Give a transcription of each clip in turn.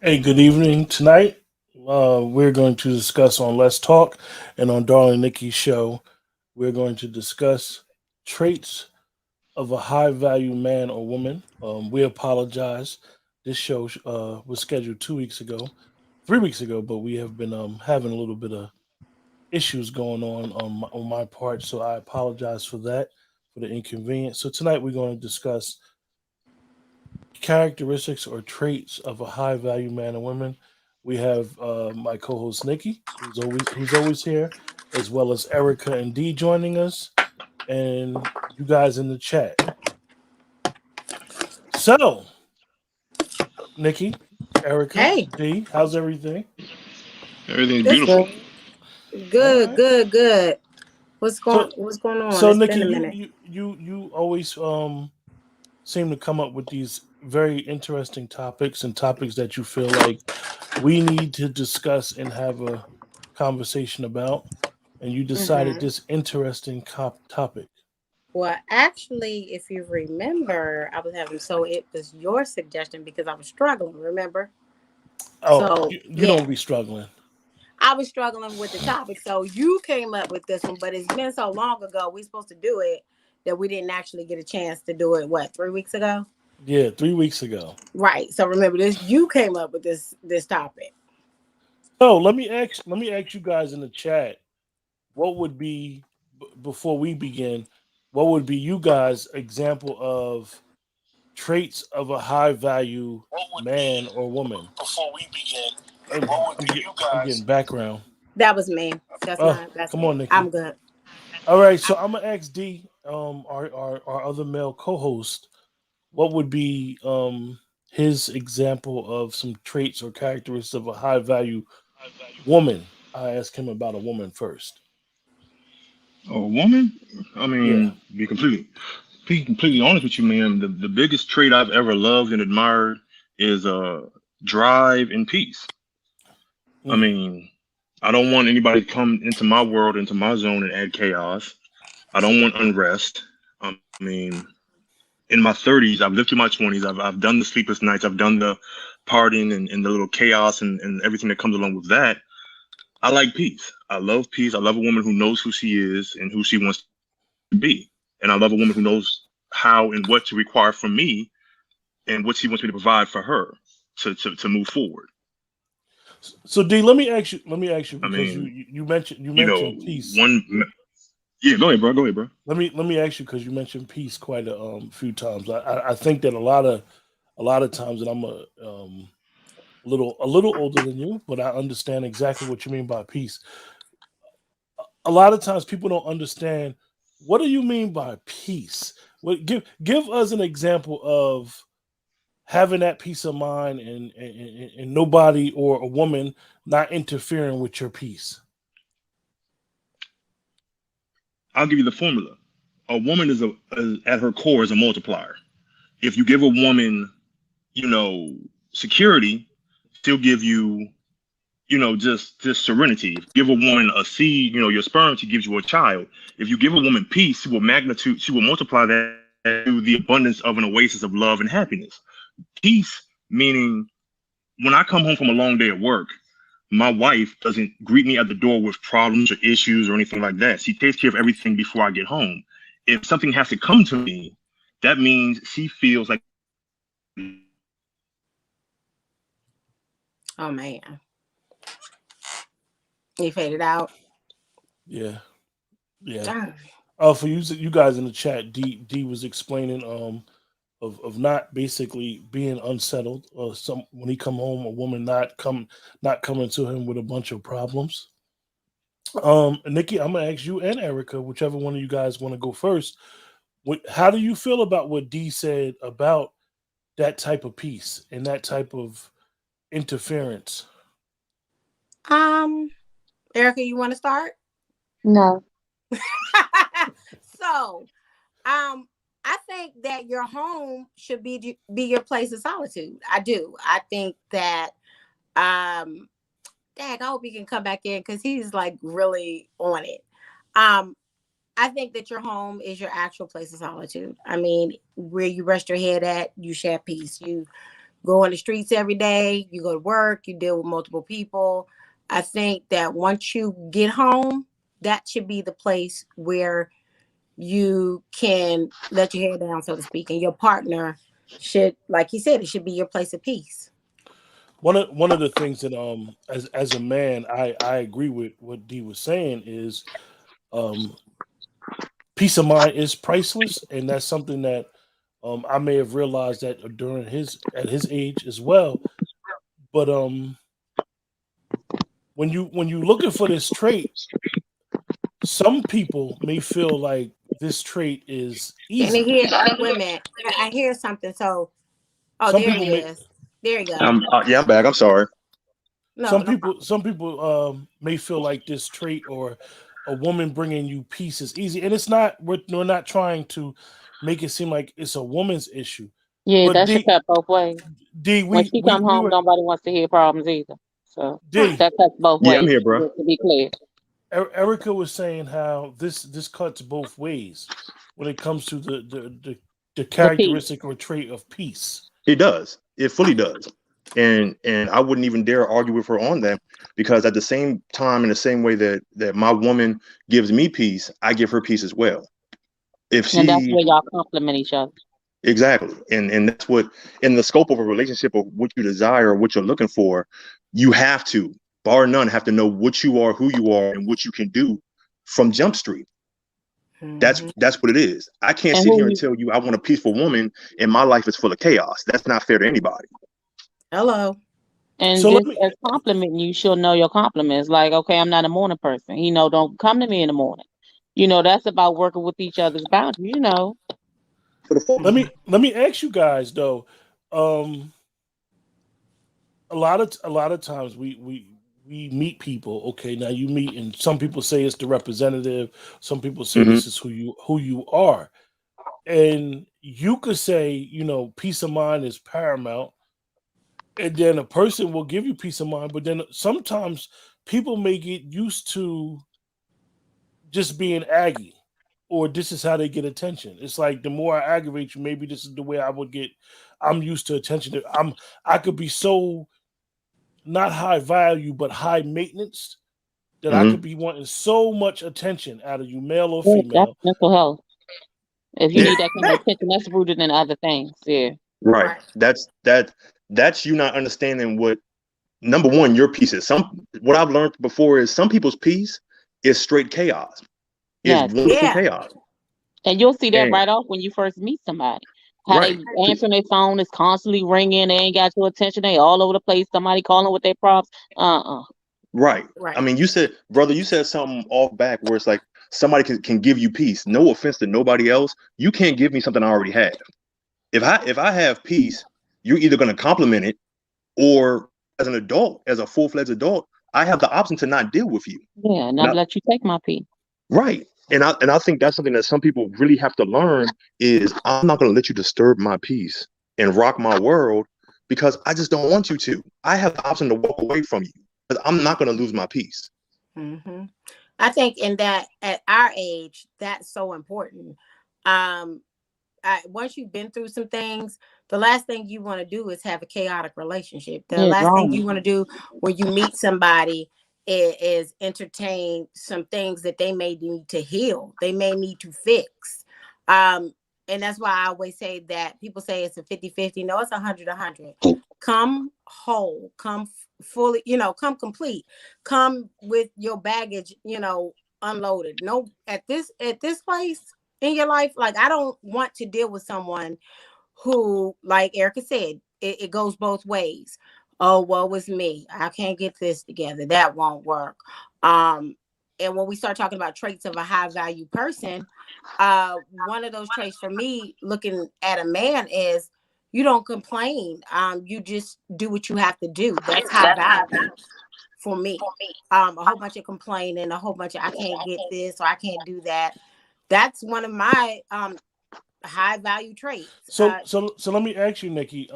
Hey, good evening. Tonight, we're going to discuss on Let's Talk and on Darling Nikki's show. We're going to discuss traits of a high value man or woman. We apologize. This show was scheduled 2 weeks ago, 3 weeks ago, but we have been having a little bit of issues going on my part. So I apologize for that, for the inconvenience. So tonight, we're going to discuss characteristics or traits of a high value man or woman. We have my co-host Nikki, who's always here, as well as Erica and D joining us, and you guys in the chat. So, Nikki, Erica, Hey, D, how's everything? Everything's it's beautiful. All good, right. good, good. So, What's going on? so It's Nikki, been a you minute. you you you always seem to come up with these very interesting topics and topics that you feel like we need to discuss and have a conversation about. And you decided hmm this interesting topic. Well, actually, if you remember, I was having it was your suggestion because I was struggling. Remember? Oh, So you yeah, don't be struggling. I was struggling with the topic. So you came up with this one, but it's been so long ago. We supposed to do it that we didn't actually get a chance to do it. What 3 weeks ago? Yeah, 3 weeks ago. Right. So remember this. You came up with this topic. So let me ask you guys in the chat, what would be before we begin, what would be you guys example of traits of a high value What would man be, or woman? before we begin, I'm, what would I'm, be get, you I'm getting guys? background. That was me. That's Oh, not. That's come on, me. I'm Nikki. good. All right, so I'm gonna ask D, our other male co-host, what would be his example of some traits or characteristics of a high value woman? I asked him about a woman first. A woman? I Yeah. mean, be completely honest with you, man. The biggest trait I've ever loved and admired is drive and peace. I Mm, mean, I don't want anybody to come into my world, into my zone, and add chaos. I don't want unrest. I mean, in my 30s, I've lived through my 20s. I've done the sleepless nights. I've done the partying and the little chaos and everything that comes along with that. I like peace. I love peace. I love a woman who knows who she is and who she wants to be. And I love a woman who knows how and what to require from me and what she wants me to provide for her to move forward. So D, let me ask you I because you mean, you you mentioned you you know, mentioned peace. one, yeah, go ahead, bro. Go ahead, bro. Let me ask you because you mentioned peace quite a few times. I think that a lot of times, and I'm a little older than you, but I understand exactly what you mean by peace. A lot of times people don't understand, what do you mean by peace? What, give us an example of having that peace of mind, and nobody or a woman not interfering with your peace. I'll give you the formula. a woman at her core is a multiplier. If you give a woman, security, she'll give you, just serenity. If you give a woman a seed, your sperm, she gives you a child. If you give a woman peace, she will multiply that to the abundance of an oasis of love and happiness. Peace meaning when I come home from a long day at work, my wife doesn't greet me at the door with problems or issues or anything like that. She takes care of everything before I get home. If something has to come to me, that means she feels like. Oh man, he faded out. Yeah. Darn. For you guys in the chat, D was explaining of not basically being unsettled, or some when he come home, a woman not coming to him with a bunch of problems. Nikki, I'm gonna ask you and Erica, whichever one of you guys want to go first. How do you feel about what D said about that type of peace and that type of interference? Erica, you want to start? No. So, I think that your home should be your place of solitude. I do. I think that, Dad, I hope he can come back in because he's like really on it. I think that your home is your actual place of solitude. I mean, where you rest your head at, you share peace. You go on the streets every day, you go to work, you deal with multiple people. I think that once you get home, that should be the place where you can let your hair down, so to speak, and your partner should, like he said, it should be your place of peace. One of the things that as a man, I agree with what D was saying is peace of mind is priceless, and that's something that I may have realized that during at his age as well. But when you looking for this trait, some people may feel like this trait is easy. Wait a minute. I hear something. So, Some there people it is. There you go. I'm back. I'm sorry. Some people may feel like this trait or a woman bringing you peace is easy, and it's not. We're not trying to make it seem like it's a woman's issue. Yeah, But that should cut both ways. D, When she come home, nobody wants to hear problems either. So D, that cuts both ways. Yeah, I'm here, bro. To be clear. Erica was saying how this cuts both ways when it comes to the characteristic or trait of peace. It does. It fully does. And I wouldn't even dare argue with her on that, because at the same time, in the same way that my woman gives me peace, I give her peace as well. And that's where y'all complement each other. Exactly. And that's what, in the scope of a relationship of what you desire, what you're looking for, you have to, bar none, have to know what you are, who you are, and what you can do from Jump Street. Mm-hmm. That's what it is. I can't sit here and tell you I want a peaceful woman and my life is full of chaos. That's not fair to anybody. Hello. And so just as complimenting you, she'll know your compliments. Like, okay, I'm not a morning person. Don't come to me in the morning. That's about working with each other's boundaries. Let me ask you guys though. A lot of times we meet people. Okay, now you meet, and some people say it's the representative. Some people say this is who you are, and you could say peace of mind is paramount, and then a person will give you peace of mind. But then sometimes people may get used to just being aggy, or this is how they get attention. It's like the more I aggravate you, maybe this is the way I'm used to attention. I could be so not high value, but high maintenance that I could be wanting so much attention out of you, male or female. That's mental health. If you need that kind of attention, that's rooted in other things. Yeah. Right. That's you not understanding what, number one, your peace is. What I've learned before is some people's peace is straight chaos. It's wonderful chaos. And you'll see that right off when you first meet somebody. How they answering their phone is constantly ringing. They ain't got your attention. They all over the place. Somebody calling with their problems. Right. I mean, you said something off back where it's like somebody can give you peace. No offense to nobody else. You can't give me something I already have. If I have peace, you're either going to compliment it, or as an adult, as a full-fledged adult, I have the option to not deal with you. Yeah, not let you take my peace. Right. I think that's something that some people really have to learn is I'm not going to let you disturb my peace and rock my world because I just don't want you to. I have the option to walk away from you, but I'm not going to lose my peace. Mm-hmm. I think in that at our age, that's so important. Once you've been through some things, the last thing you want to do is have a chaotic relationship. The last thing you want to do when you meet somebody is entertain some things that they may need to heal. They may need to fix. And that's why I always say that people say it's a 50-50. No, it's 100-100. Come whole, come fully, come complete, come with your baggage, unloaded. No, at this place in your life, like I don't want to deal with someone who, like Erica said, it goes both ways. Oh, woe is me. I can't get this together. That won't work. And when we start talking about traits of a high value person, one of those traits for me, looking at a man, is you don't complain. You just do what you have to do. That's high value for me. A whole bunch of complaining, a whole bunch of I can't get this or I can't do that. That's one of my high value traits. So let me ask you, Nikki,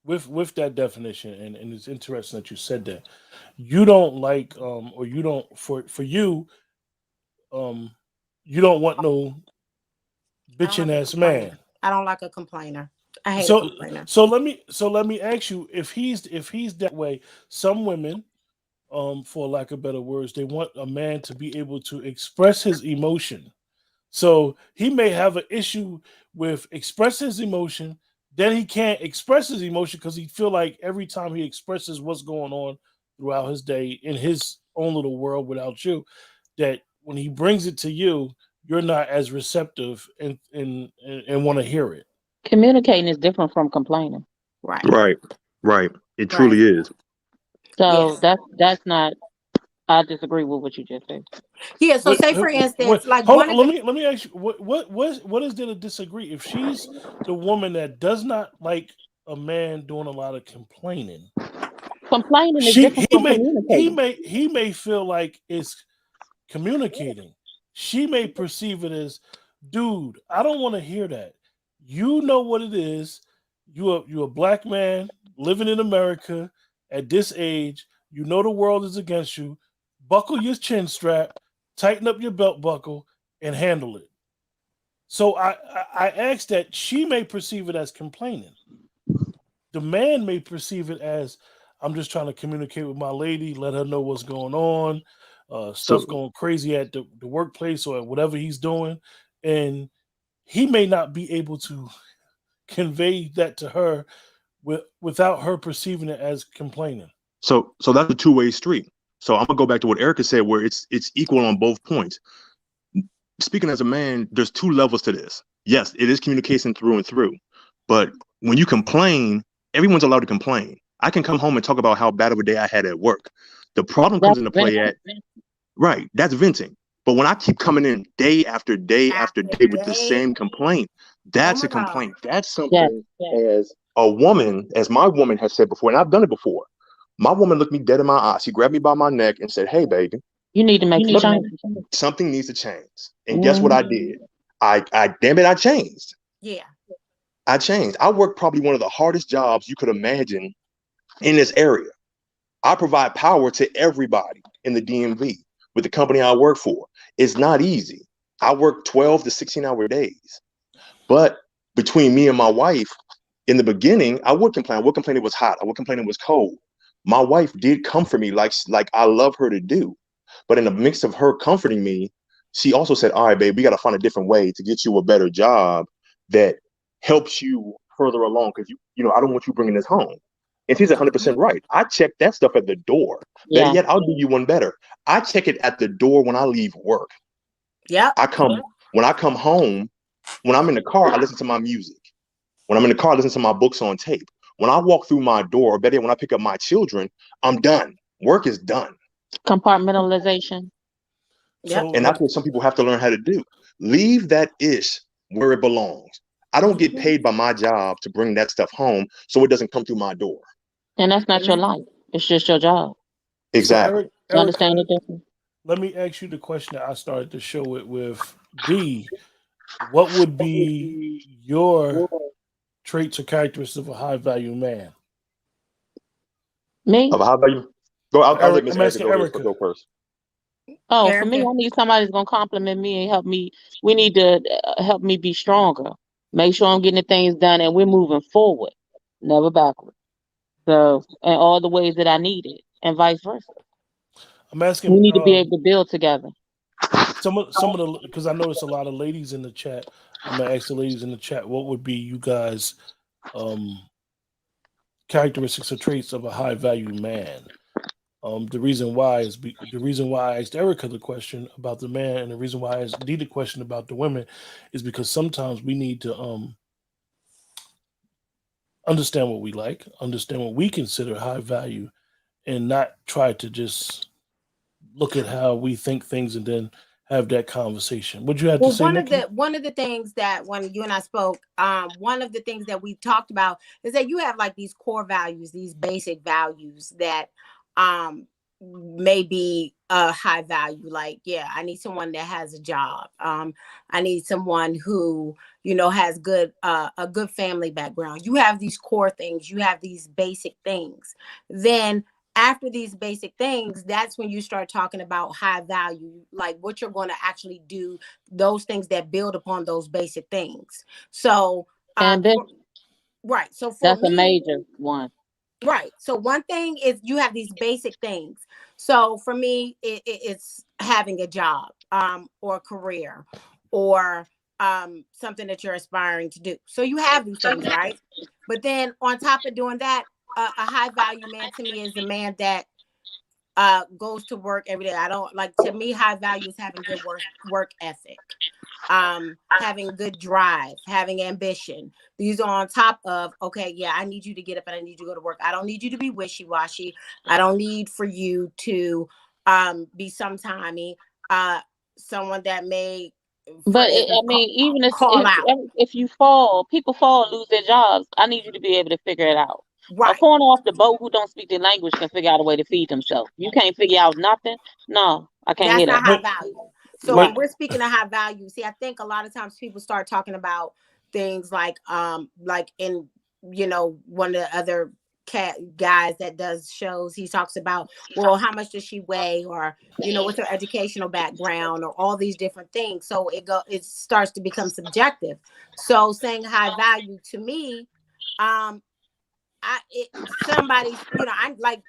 with that definition, and it's interesting that you said that. You don't like or you don't for you you don't want no bitching ass man. I don't like a complainer. I hate a complainer. So let me ask you, if he's that way, some women, for lack of better words, they want a man to be able to express his emotion. So he may have an issue with expressing his emotion, then he can't express his emotion because he feel like every time he expresses what's going on throughout his day in his own little world without you, that when he brings it to you, you're not as receptive and want to hear it. Communicating is different from complaining. Right. It truly is. So that's not. I disagree with what you just said. Yeah. So say for instance, like let me ask you, what is there to disagree if she's the woman that does not like a man doing a lot of complaining? Complaining is different from communicating. He may feel like it's communicating. She may perceive it as, dude, I don't want to hear that. You know what it is. You're a black man living in America at this age. You know the world is against you. Buckle your chin strap, tighten up your belt buckle, and handle it. So I asked that she may perceive it as complaining. The man may perceive it as, I'm just trying to communicate with my lady, let her know what's going on, stuff going crazy at the workplace or whatever he's doing. And he may not be able to convey that to her without her perceiving it as complaining. So that's a two-way street. So I'm gonna go back to what Erica said, where it's equal on both points. Speaking as a man, there's two levels to this. Yes, it is communication through and through. But when you complain, everyone's allowed to complain. I can come home and talk about how bad of a day I had at work. The problem comes into play that's venting. But when I keep coming in day after day after day with the same complaint, that's a complaint. That's something as a woman, as my woman has said before, and I've done it before. My woman looked me dead in my eyes. She grabbed me by my neck and said, "Hey, baby, you need to make a change. Something needs to change." And guess what I did? I changed. Yeah. I changed. I work probably one of the hardest jobs you could imagine in this area. I provide power to everybody in the DMV with the company I work for. It's not easy. I work 12 to 16-hour days. But between me and my wife, in the beginning, I would complain. I would complain it was hot. I would complain it was cold. My wife did comfort me like I love her to do. But in the mix of her comforting me, she also said, "All right, babe, we got to find a different way to get you a better job that helps you further along. Because you know, I don't want you bringing this home." And she's 100% right. I check that stuff at the door. Yeah. Better yet, I'll do you one better. I check it at the door when I leave work. Yeah. When I come home, when I'm in the car, I listen to my music. When I'm in the car, I listen to my books on tape. When I walk through my door, or better yet, when I pick up my children, I'm done. Work is done. Compartmentalization. Yeah. And that's what some people have to learn how to do. Leave that ish where it belongs. I don't get paid by my job to bring that stuff home, so it doesn't come through my door. And that's not your life. It's just your job. Exactly. You understand the difference? let me ask you the question that I started the show with D. What would be your traits or characteristics of a high value man? Me? Of how about you? Go. I'll let Miss I'm Erica asking Erica. go first. Oh, for me, Erica. I need somebody that's gonna compliment me and help me. We need to help me be stronger. Make sure I'm getting the things done and we're moving forward, never backward. So, in all the ways that I need it, and vice versa. I'm We asking need to be able to build together. some of the, because I noticed a lot of ladies in the chat. I'm gonna ask the ladies in the chat what would be you guys characteristics or traits of a high value man. The reason why is the reason why I asked Erica the question about the man, and the reason why I asked Dee the question about the women is because sometimes we need to understand what we like, understand what we consider high value, and not try to just look at how we think things and then have that conversation. What you have to Well, say, Nikki? one of the things that when you and I spoke, one of the things that we talked about is that you have like these core values, these basic values that may be a high value. Like, yeah, I need someone that has a job. I need someone who, you know, has a good family background. You have these core things, you have these basic things. Then after these basic things, that's when you start talking about high value, like what you're going to actually do, those things that build upon those basic things. So, And then right. So for that's a me, major one. right. So one thing is you have these basic things. So for me, it's having a job, or a career, or something that you're aspiring to do. So you have these things, right? But then on top of doing that, a high value man to me is a man that goes to work every day. I don't like, to me, high value is having good work ethic, having good drive, having ambition. These are on top of, okay, yeah, I need you to get up and I need you to go to work. I don't need you to be wishy-washy. I don't need for you to be sometimey, someone that may, But I mean, even call out. if you fall, people fall and lose their jobs. I need you to be able to figure it out. A Right. corner off the boat who don't speak the language can figure out a way to feed himself. You can't figure out nothing. No, I can't That's hear not that. high value. So But- when we're speaking of high value, see, I think a lot of times people start talking about things like in, you know, one of the other guys that does shows, he talks about, well, how much does she weigh, or, you know, what's her educational background, or all these different things. So it starts to become subjective. So saying high value to me, somebody's, you know, I'm like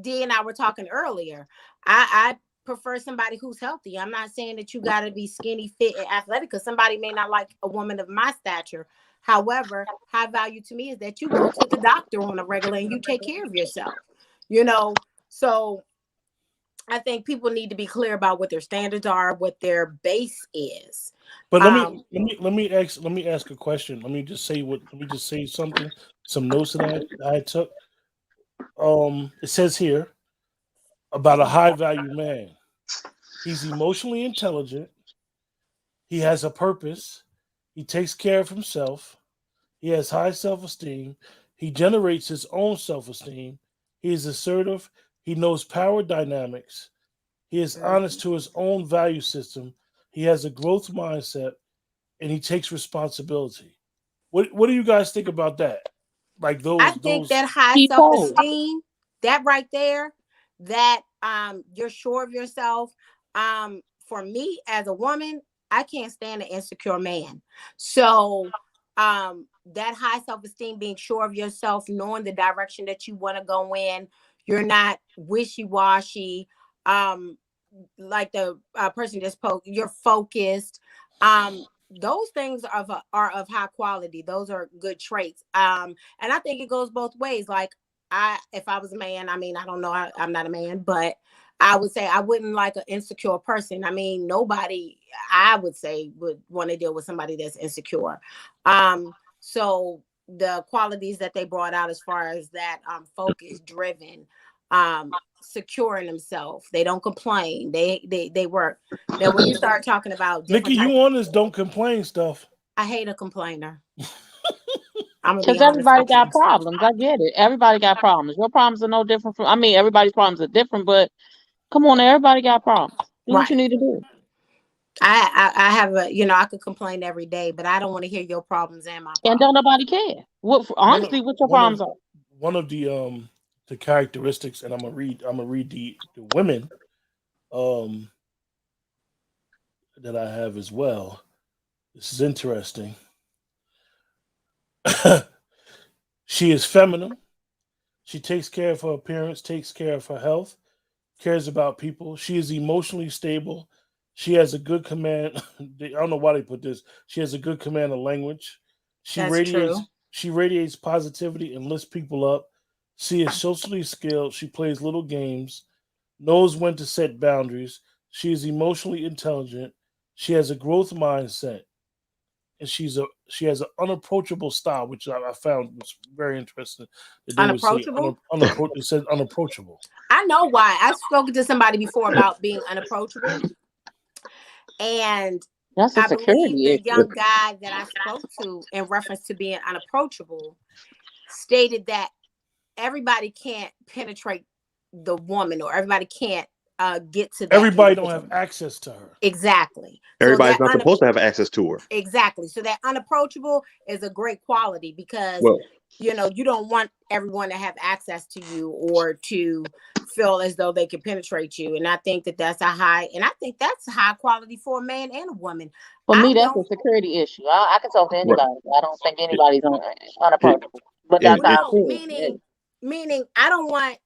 D and I were talking earlier. I prefer somebody who's healthy. I'm not saying that you got to be skinny, fit, and athletic, because somebody may not like a woman of my stature. However, high value to me is that you go to the doctor on a regular and you take care of yourself. You know, so I think people need to be clear about what their standards are, what their base is. But let me ask a question. Let me just say something. Some notes that I took. It says here about a high value man. He's emotionally intelligent. He has a purpose. He takes care of himself. He has high self-esteem. He generates his own self-esteem. He is assertive. He knows power dynamics. He is honest to his own value system. He has a growth mindset, and he takes responsibility. What do you guys think about that? Like those. I think that high people. self-esteem, that right there, that you're sure of yourself. For me as a woman, I can't stand an insecure man. So that high self-esteem, being sure of yourself, knowing the direction that you want to go in, you're not wishy-washy. Like the person just spoke, you're focused. Those things are of high quality. Those are good traits. And I think it goes both ways. Like if I was a man, I mean, I don't know, I'm not a man, but I would say I wouldn't like an insecure person. I mean, nobody, I would say, would want to deal with somebody that's insecure. So the qualities that they brought out as far as that, focus, driven, secure in themselves. They don't complain. They work. Then when you start talking about Nikki, you on this don't complain stuff. I hate a complainer. I'm gonna be Because honest everybody with you. got problems. I get it. Everybody got problems. Your problems are no different from, I mean, everybody's problems are different, but Come on, everybody got problems. Do what Right. you need to do. I have a, you know, I could complain every day, but I don't want to hear your problems and my And problems. don't nobody care. What honestly, what your problems are? One of the characteristics, and I'm gonna read the women that I have as well. This is interesting. She is feminine. She takes care of her appearance, takes care of her health, cares about people. She is emotionally stable. She has a good command. I don't know why they put this. She has a good command of language. She That's radiates true. she radiates positivity and lifts people up. She is socially skilled. She plays little games, knows when to set boundaries. She is emotionally intelligent. She has a growth mindset, and she has an unapproachable style, which I found was very interesting. That they would say Unapproachable. it said unapproachable. I know why. I've spoken to somebody before about being unapproachable, and That's a I believe security the issue. young guy that I spoke to in reference to being unapproachable stated that everybody can't penetrate the woman, or everybody can't get to that. Everybody don't individual. have access to her. Exactly. Everybody's So not supposed to have access to her. Exactly. So that unapproachable is a great quality, because Well, you know, you don't want everyone to have access to you or to feel as though they can penetrate you. And I think that that's high quality for a man and a woman. For I me, that's a don't security issue. I can talk to right. anybody. I don't think anybody's It, unapproachable. But and that's well, how it, I no, feel. meaning I don't want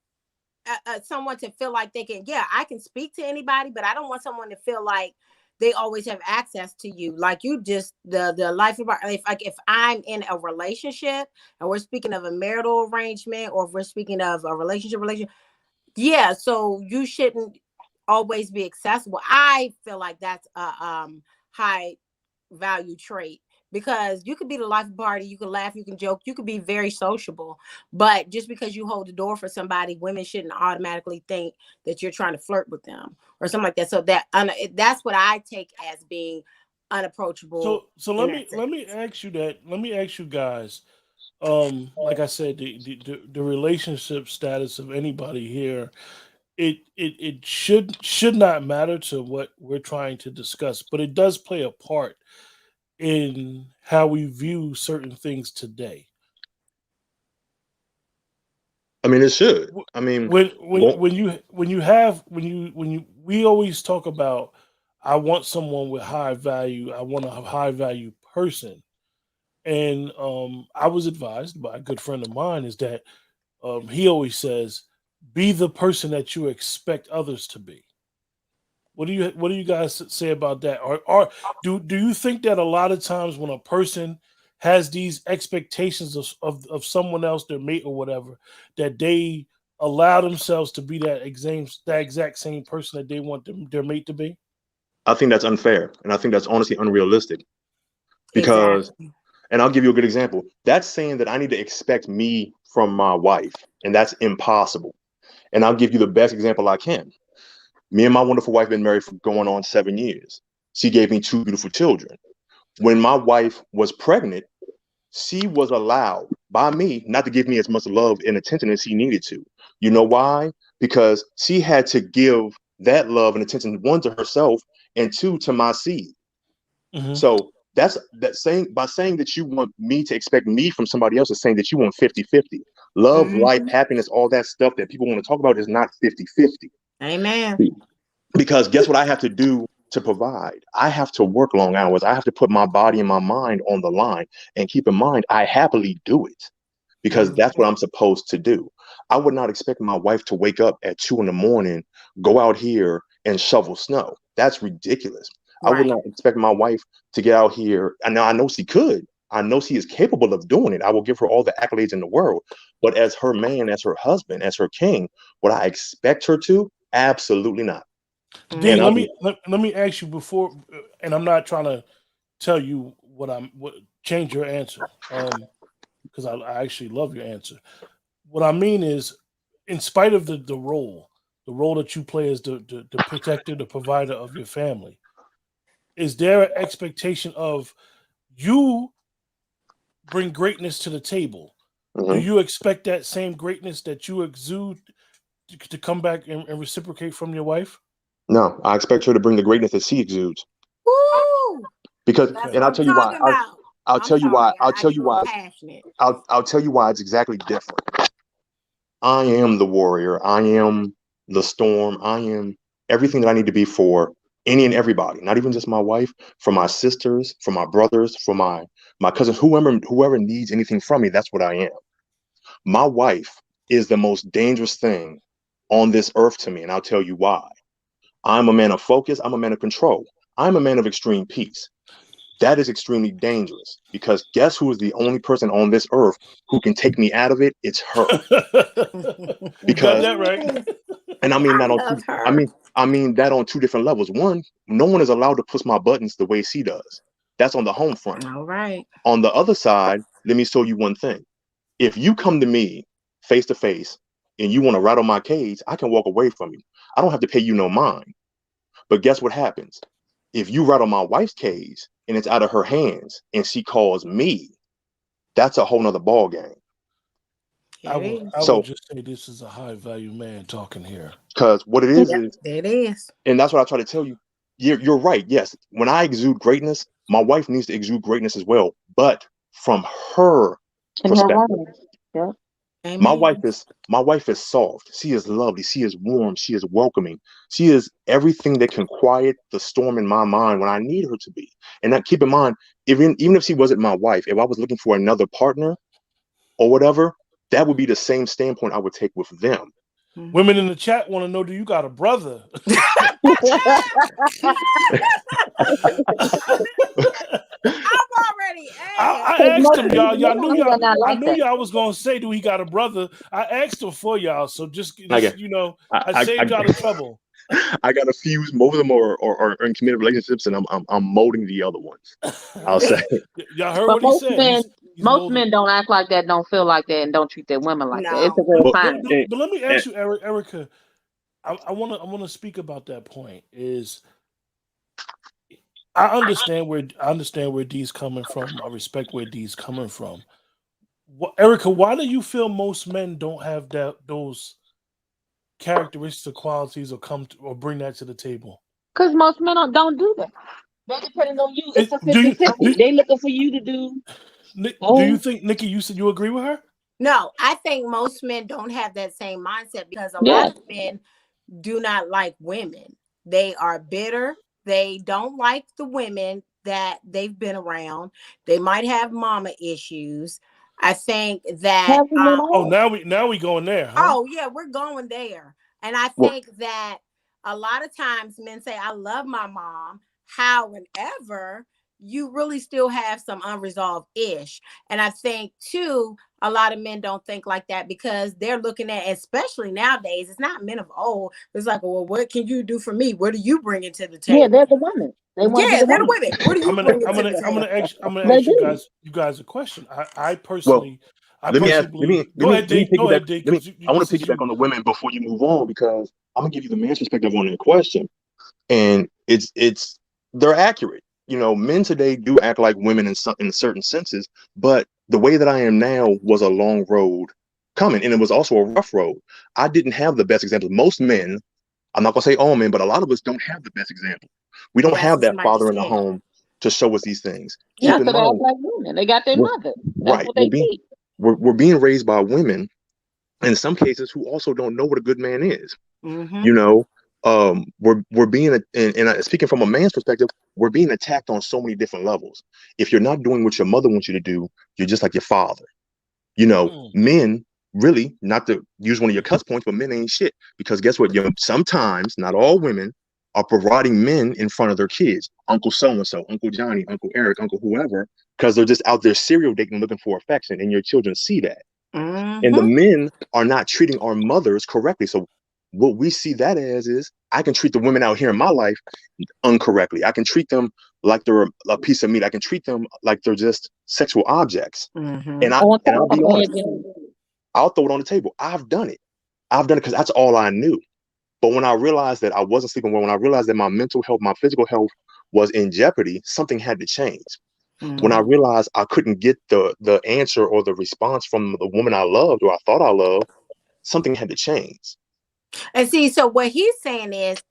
someone to feel like they can, yeah, I can speak to anybody, but I don't want someone to feel like they always have access to you. Like you just the life of our, if I'm in a relationship and we're speaking of a marital arrangement, or if we're speaking of a relationship, yeah, so you shouldn't always be accessible. I feel like that's a high value trait, because you could be the life of the party, you can laugh, you can joke, you could be very sociable, but just because you hold the door for somebody, women shouldn't automatically think that you're trying to flirt with them or something like that. So that's what I take as being unapproachable. So in let that sense. me ask you that. Let me ask you guys. Like I said, the relationship status of anybody here, it should not matter to what we're trying to discuss, but it does play a part in how we view certain things today. I mean, it should. Wh- I mean, when well, when you when you have when you we always talk about, I want someone with high value, I want a high value person. And I was advised by a good friend of mine is that he always says, be the person that you expect others to be. What do you guys say about that? Or do you think that a lot of times when a person has these expectations of someone else, their mate or whatever, that they allow themselves to be that exact same person that they want their mate to be? I think that's unfair, and I think that's honestly unrealistic. Because, Exactly. and I'll give you a good example. That's saying that I need to expect me from my wife, and that's impossible. And I'll give you the best example I can. Me and my wonderful wife been married for going on 7 years. She gave me two beautiful children. When my wife was pregnant, she was allowed by me not to give me as much love and attention as she needed to. You know why? Because she had to give that love and attention, one, to herself, and two, to my seed. Hmm. So that's that saying, by saying that you want me to expect me from somebody else, is saying that you want 50-50. Love, life, Mhm. happiness, all that stuff that people want to talk about is not 50-50. Amen. Because guess what I have to do to provide? I have to work long hours. I have to put my body and my mind on the line. And keep in mind, I happily do it because Mhm. that's what I'm supposed to do. I would not expect my wife to wake up at 2 in the morning, go out here and shovel snow. That's ridiculous. I would Right. not expect my wife to get out here. And now I know she could. I know she is capable of doing it. I will give her all the accolades in the world. But as her man, as her husband, as her king, would I expect her to? Absolutely not. D, And Mhm. I'll let me ask you before, and I'm not trying to tell you what change your answer, because I actually love your answer. What I mean is, in spite of the role that you play as the protector, the provider of your family, is there an expectation of you bring greatness to the table? Do mhm. you expect that same greatness that you exude to come back and reciprocate from your wife? No, I expect her to bring the greatness that she exudes. Woo! Because, That's Okay. and what I'll I'm tell you why. talking about. I'll I'm tell you why. sorry, I'll I tell get you a little why. passionate. I'll tell you why it's exactly different. I am the warrior. I am the storm. I am everything that I need to be for any and everybody, not even just my wife, for my sisters, for my brothers, for my cousins, whoever needs anything from me, that's what I am. My wife is the most dangerous thing on this earth to me, and I'll tell you why. I'm a man of focus. I'm a man of control. I'm a man of extreme peace. That is extremely dangerous because guess who is the only person on this earth who can take me out of it? It's her. You got Because, that right. and I mean I that on love two, her. I mean that on two different levels. One, no one is allowed to push my buttons the way she does. That's on the home front. All right. On the other side, let me show you one thing. If you come to me face to face and you want to rattle my cage, I can walk away from you. I don't have to pay you no mind. But guess what happens? If you rattle my wife's cage and it's out of her hands and she calls me, that's a whole nother ball game. I It will is. I will So, just say this is a high value man talking here. because what it Yep, is, it is. and that's what I try to tell you. You're right. Yes, when I exude greatness, my wife needs to exude greatness as well, but from her In her perspective. running. Yeah. Amen. My wife is soft. She is lovely. She is warm. She is welcoming. She is everything that can quiet the storm in my mind when I need her to be. And that, keep in mind, even if she wasn't my wife, if I was looking for another partner or whatever, that would be the same standpoint I would take with them. Women in the chat want to know, do you got a brother? I'm already I Because asked most him, y'all. men are not I like knew that. y'all was gonna say, "Do he got a brother?" I asked him for y'all, so just I get, you know, I, I saved y'all the trouble. I got a few. Most of them are in committed relationships, and I'm molding the other ones. I'll say. Y'all heard But what he said. He's most molding. men don't act like that, don't feel like that, and don't treat their women like that. It's a No. real Well, sign. But let me and, ask you, Erica. I want to speak about that point. Is I understand where D's coming from. I respect where D's coming from. Erica, why do you feel most men don't have those characteristics or qualities or bring that to the table? Because most men don't do that. They're depending on you. It's a Do you 50-50. They looking for you to do. do you think, Nikki, you said you agree with her? No, I think most men don't have that same mindset because a Yeah. lot of men do not like women. They are bitter. They don't like the women that they've been around. They might have mama issues. I think that Have men Oh, all. now we going there, huh? oh yeah, we're going there. And I well, think that a lot of times men say, I love my mom. However, you really still have some unresolved ish. And I think too, a lot of men don't think like that because they're looking at, especially nowadays, it's not men of old. It's like, well, what can you do for me? What do you bring into the Yeah, table? they're the women. They want to be Yeah, the they're the women. women. What do you bring into the table? I'm gonna They ask do. you guys a question. I well, personally let me ask. believe. Go ahead, Let me D. Go piggyback. ahead, D. Let me. Because I want this to is piggyback you. on the women before you move on because I'm gonna give you the man's perspective on that question, and it's they're accurate. You know, men today do act like women in certain senses, but the way that I am now was a long road coming, and it was also a rough road. I didn't have the best examples. Most men, I'm not gonna say all men, but a lot of us don't have the best example. We don't Yes, have it's that somebody to father in the stand. home to show us these things. Yeah, Keep Yep. in so they act mind, like women. They got their we're mother. That's right. what they see. We're being raised by women in some cases who also don't know what a good man is. Mm-hmm. You know, we're being speaking from a man's perspective, we're being attacked on so many different levels. If you're not doing what your mother wants you to do, you're just like your father. You know, men really, not to use one of your cuss points, but men ain't shit because guess what? Sometimes, not all women are providing men in front of their kids, Uncle so and so, Uncle Johnny, Uncle Eric, Uncle whoever, because they're just out there serial dating, looking for affection, and your children see that. And the Mm-hmm. men are not treating our mothers correctly. So what we see that as is I can treat the women out here in my life incorrectly. I can treat them like they're a piece of meat. I can treat them like they're just sexual objects. Mm-hmm. And On I'll top be of honest, being I'll throw it on the table. I've done it. I've done it because that's all I knew. But when I realized that I wasn't sleeping well, when I realized that my mental health, my physical health was in jeopardy, something had to change. When I Mm-hmm. realized I couldn't get the answer or the response from the woman I loved or I thought I loved, something had to change. And see, so what he's saying is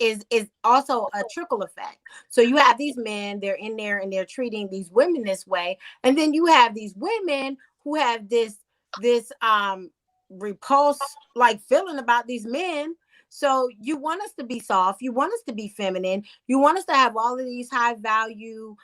also a trickle effect. So you have these men, they're in there and they're treating these women this way, and then you have these women who have this repulse like feeling about these men. So you want us to be soft, you want us to be feminine, you want us to have all of these high value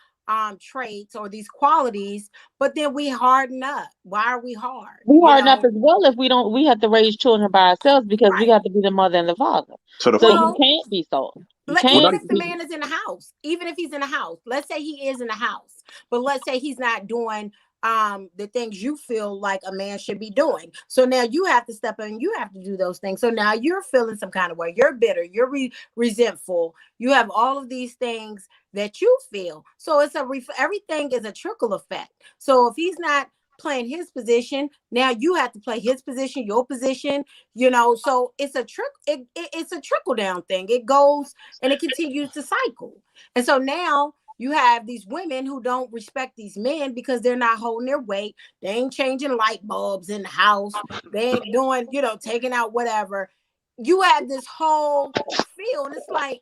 traits or these qualities, but then we harden up. Why are we hard? We You harden up know, as well if we don't. We have to raise children by ourselves because we right. have to be the mother and the father. So the So you Well, can't be soft. You well, even can't if the be. man is in the house, even if he's in the house, let's say he is in the house, but let's say he's not doing the things you feel like a man should be doing. So now you have to step in, you have to do those things. So now you're feeling some kind of way, you're bitter, you're resentful, you have all of these things that you feel. So it's everything is a trickle effect. So if he's not playing his position, now you have to play his position, your position, you know. So it's a it's a trickle down thing. It goes and it continues to cycle. And so now you have these women who don't respect these men because they're not holding their weight. They ain't changing light bulbs in the house. They ain't doing, you know, taking out whatever. You have this whole feel, and it's like,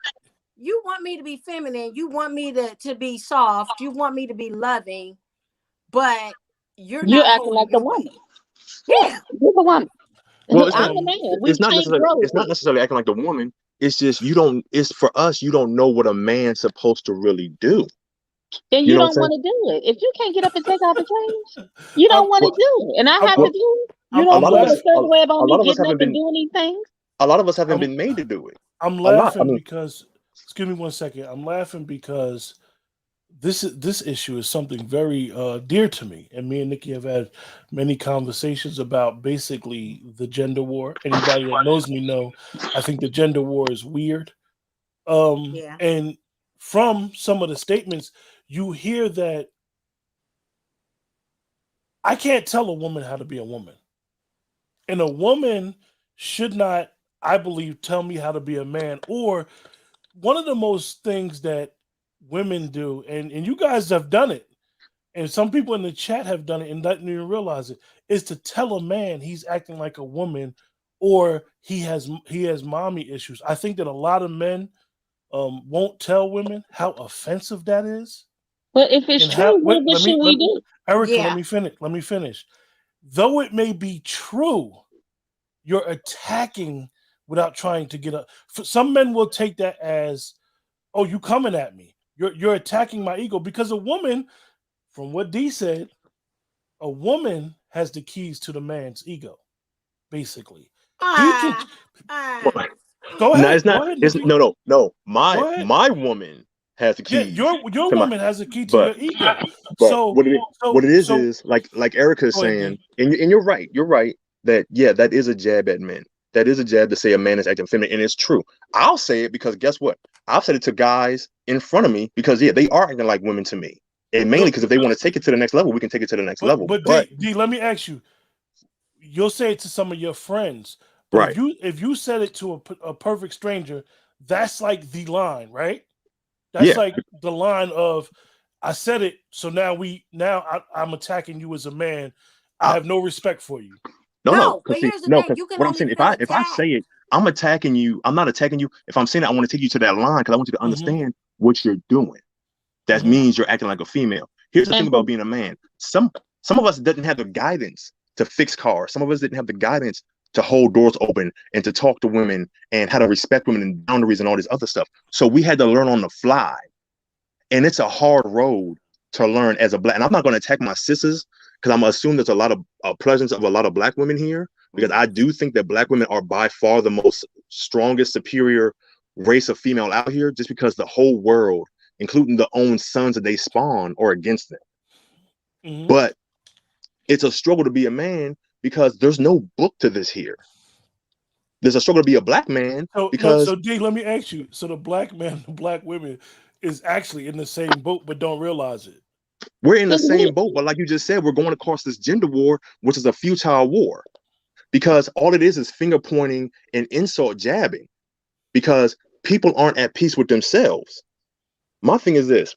you want me to be feminine, you want me to be soft, you want me to be loving, but you're You're not acting holding like the your woman. weight. Yeah, Yeah. you're the woman. well, it's I'm not the Um, man. We it's not can't necessarily grow with it's not it. necessarily acting like the woman. It's just you don't. It's for us. You don't know what a man's supposed to really do. Then You you know what don't I'm want saying? to do it. If you can't get up and take out the trash, you don't I'm, want to Well, do it. And I I'm, have to I'm, well, do it. You I'm, a don't I'm lot of feel us, a laughing. a, certain way about a me lot of us getting up haven't and been. doing these things. A lot of us haven't I'm, been made to do it. I'm A lot. I laughing mean, because, excuse me one second. I'm laughing because this issue is something very dear to me, and me and Nikki have had many conversations about basically the gender war. Anybody that knows me know I think the gender war is weird. Yeah. And from some of the statements, you hear that I can't tell a woman how to be a woman, and a woman should not, I believe, tell me how to be a man. Or one of the most things that women do, and you guys have done it, and some people in the chat have done it and didn't even realize it, is to tell a man he's acting like a woman or he has mommy issues. I think that a lot of men won't tell women how offensive that is. But if it's And how true, wait, what should we do? Erica, let Yeah. me finish. Let me finish. Though it may be true, you're attacking without trying to get up. Some men will take that as, oh, you coming at me. You're attacking my ego, because a woman, from what D said, a woman has the keys to the man's ego. Basically, he can Ah, well, ah. go no, it's ahead. not. Go ahead, It's Nikki. no. Go ahead. My woman has the Yeah, keys your to my. woman has a key to But your ego. but So what it so is like Erica is go ahead, saying, D. and you're right. You're right that yeah, that is a jab at men. That is a jab to say a man is acting feminine, and it's true. I'll say it because guess what? I've said it to guys in front of me because yeah, they are acting like women to me, and mainly No, because if they want to take it to the next level, we can take it to the next level. but But D, let me ask you. You'll say it to some of your friends, but right, if you said it to a perfect stranger, that's like the line, right? That's yeah, like the line of, I said it, so I'm attacking you as a man. I I, have no respect for you. no, No, but because see, here's the no, thing: because you can what I'm only saying, feel if I attacked. say it, I'm attacking you. I'm not attacking you. If I'm saying it, I want to take you to that line because I want you to Hmm. understand what you're doing. That Hmm. means you're acting like a female. Here's the thing And about being a man. Some of us didn't have the guidance to fix cars. Some of us didn't have the guidance to hold doors open and to talk to women and how to respect women and boundaries and all this other stuff. So we had to learn on the fly. And it's a hard road to learn as a black. And I'm not going to attack my sisters because I'm going to assume there's a lot of presence of a lot of black women here because I Mhm. do think that black women are by far the most strongest, superior race of female out here just because the whole world, including the own sons that they spawn, are against them. Hmm. But it's a struggle to be a man because there's no book to this here. There's a struggle to be a black man So no, because so D, let me ask you. So the black man, the black women, is actually in the same boat, but don't realize it. we're in the because we same boat. But like you just said, we're going across this gender war, which is a futile war because all it is finger pointing and insult jabbing because people aren't at peace with themselves. My thing is this: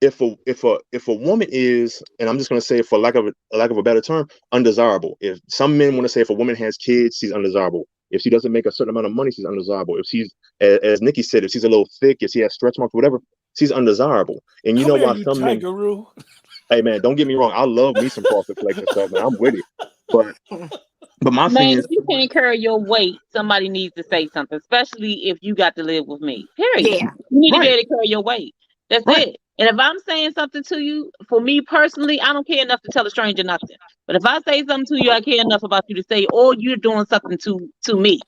if a woman is, and I'm just going to say for lack of a better term, undesirable. If some men want to say if a woman has kids, she's undesirable. If she doesn't make a certain amount of money, she's undesirable. If she's, as Nikki said, if she's a little thick, if she has stretch marks, whatever, she's undesirable. And you Come know here, why you some men, tigeroo. hey man, don't get me wrong, I love me some frosted flakes and stuff, man. I'm with it. But my thing Man, is, if you can't carry your weight, somebody needs to say something, especially if you got to live with me. Period. Yeah. You need to be Right. able to carry your weight. That's Right. it. And if I'm saying something to you, for me personally, I don't care enough to tell a stranger nothing. But if I say something to you, I care enough about you to say, or you're doing something to me.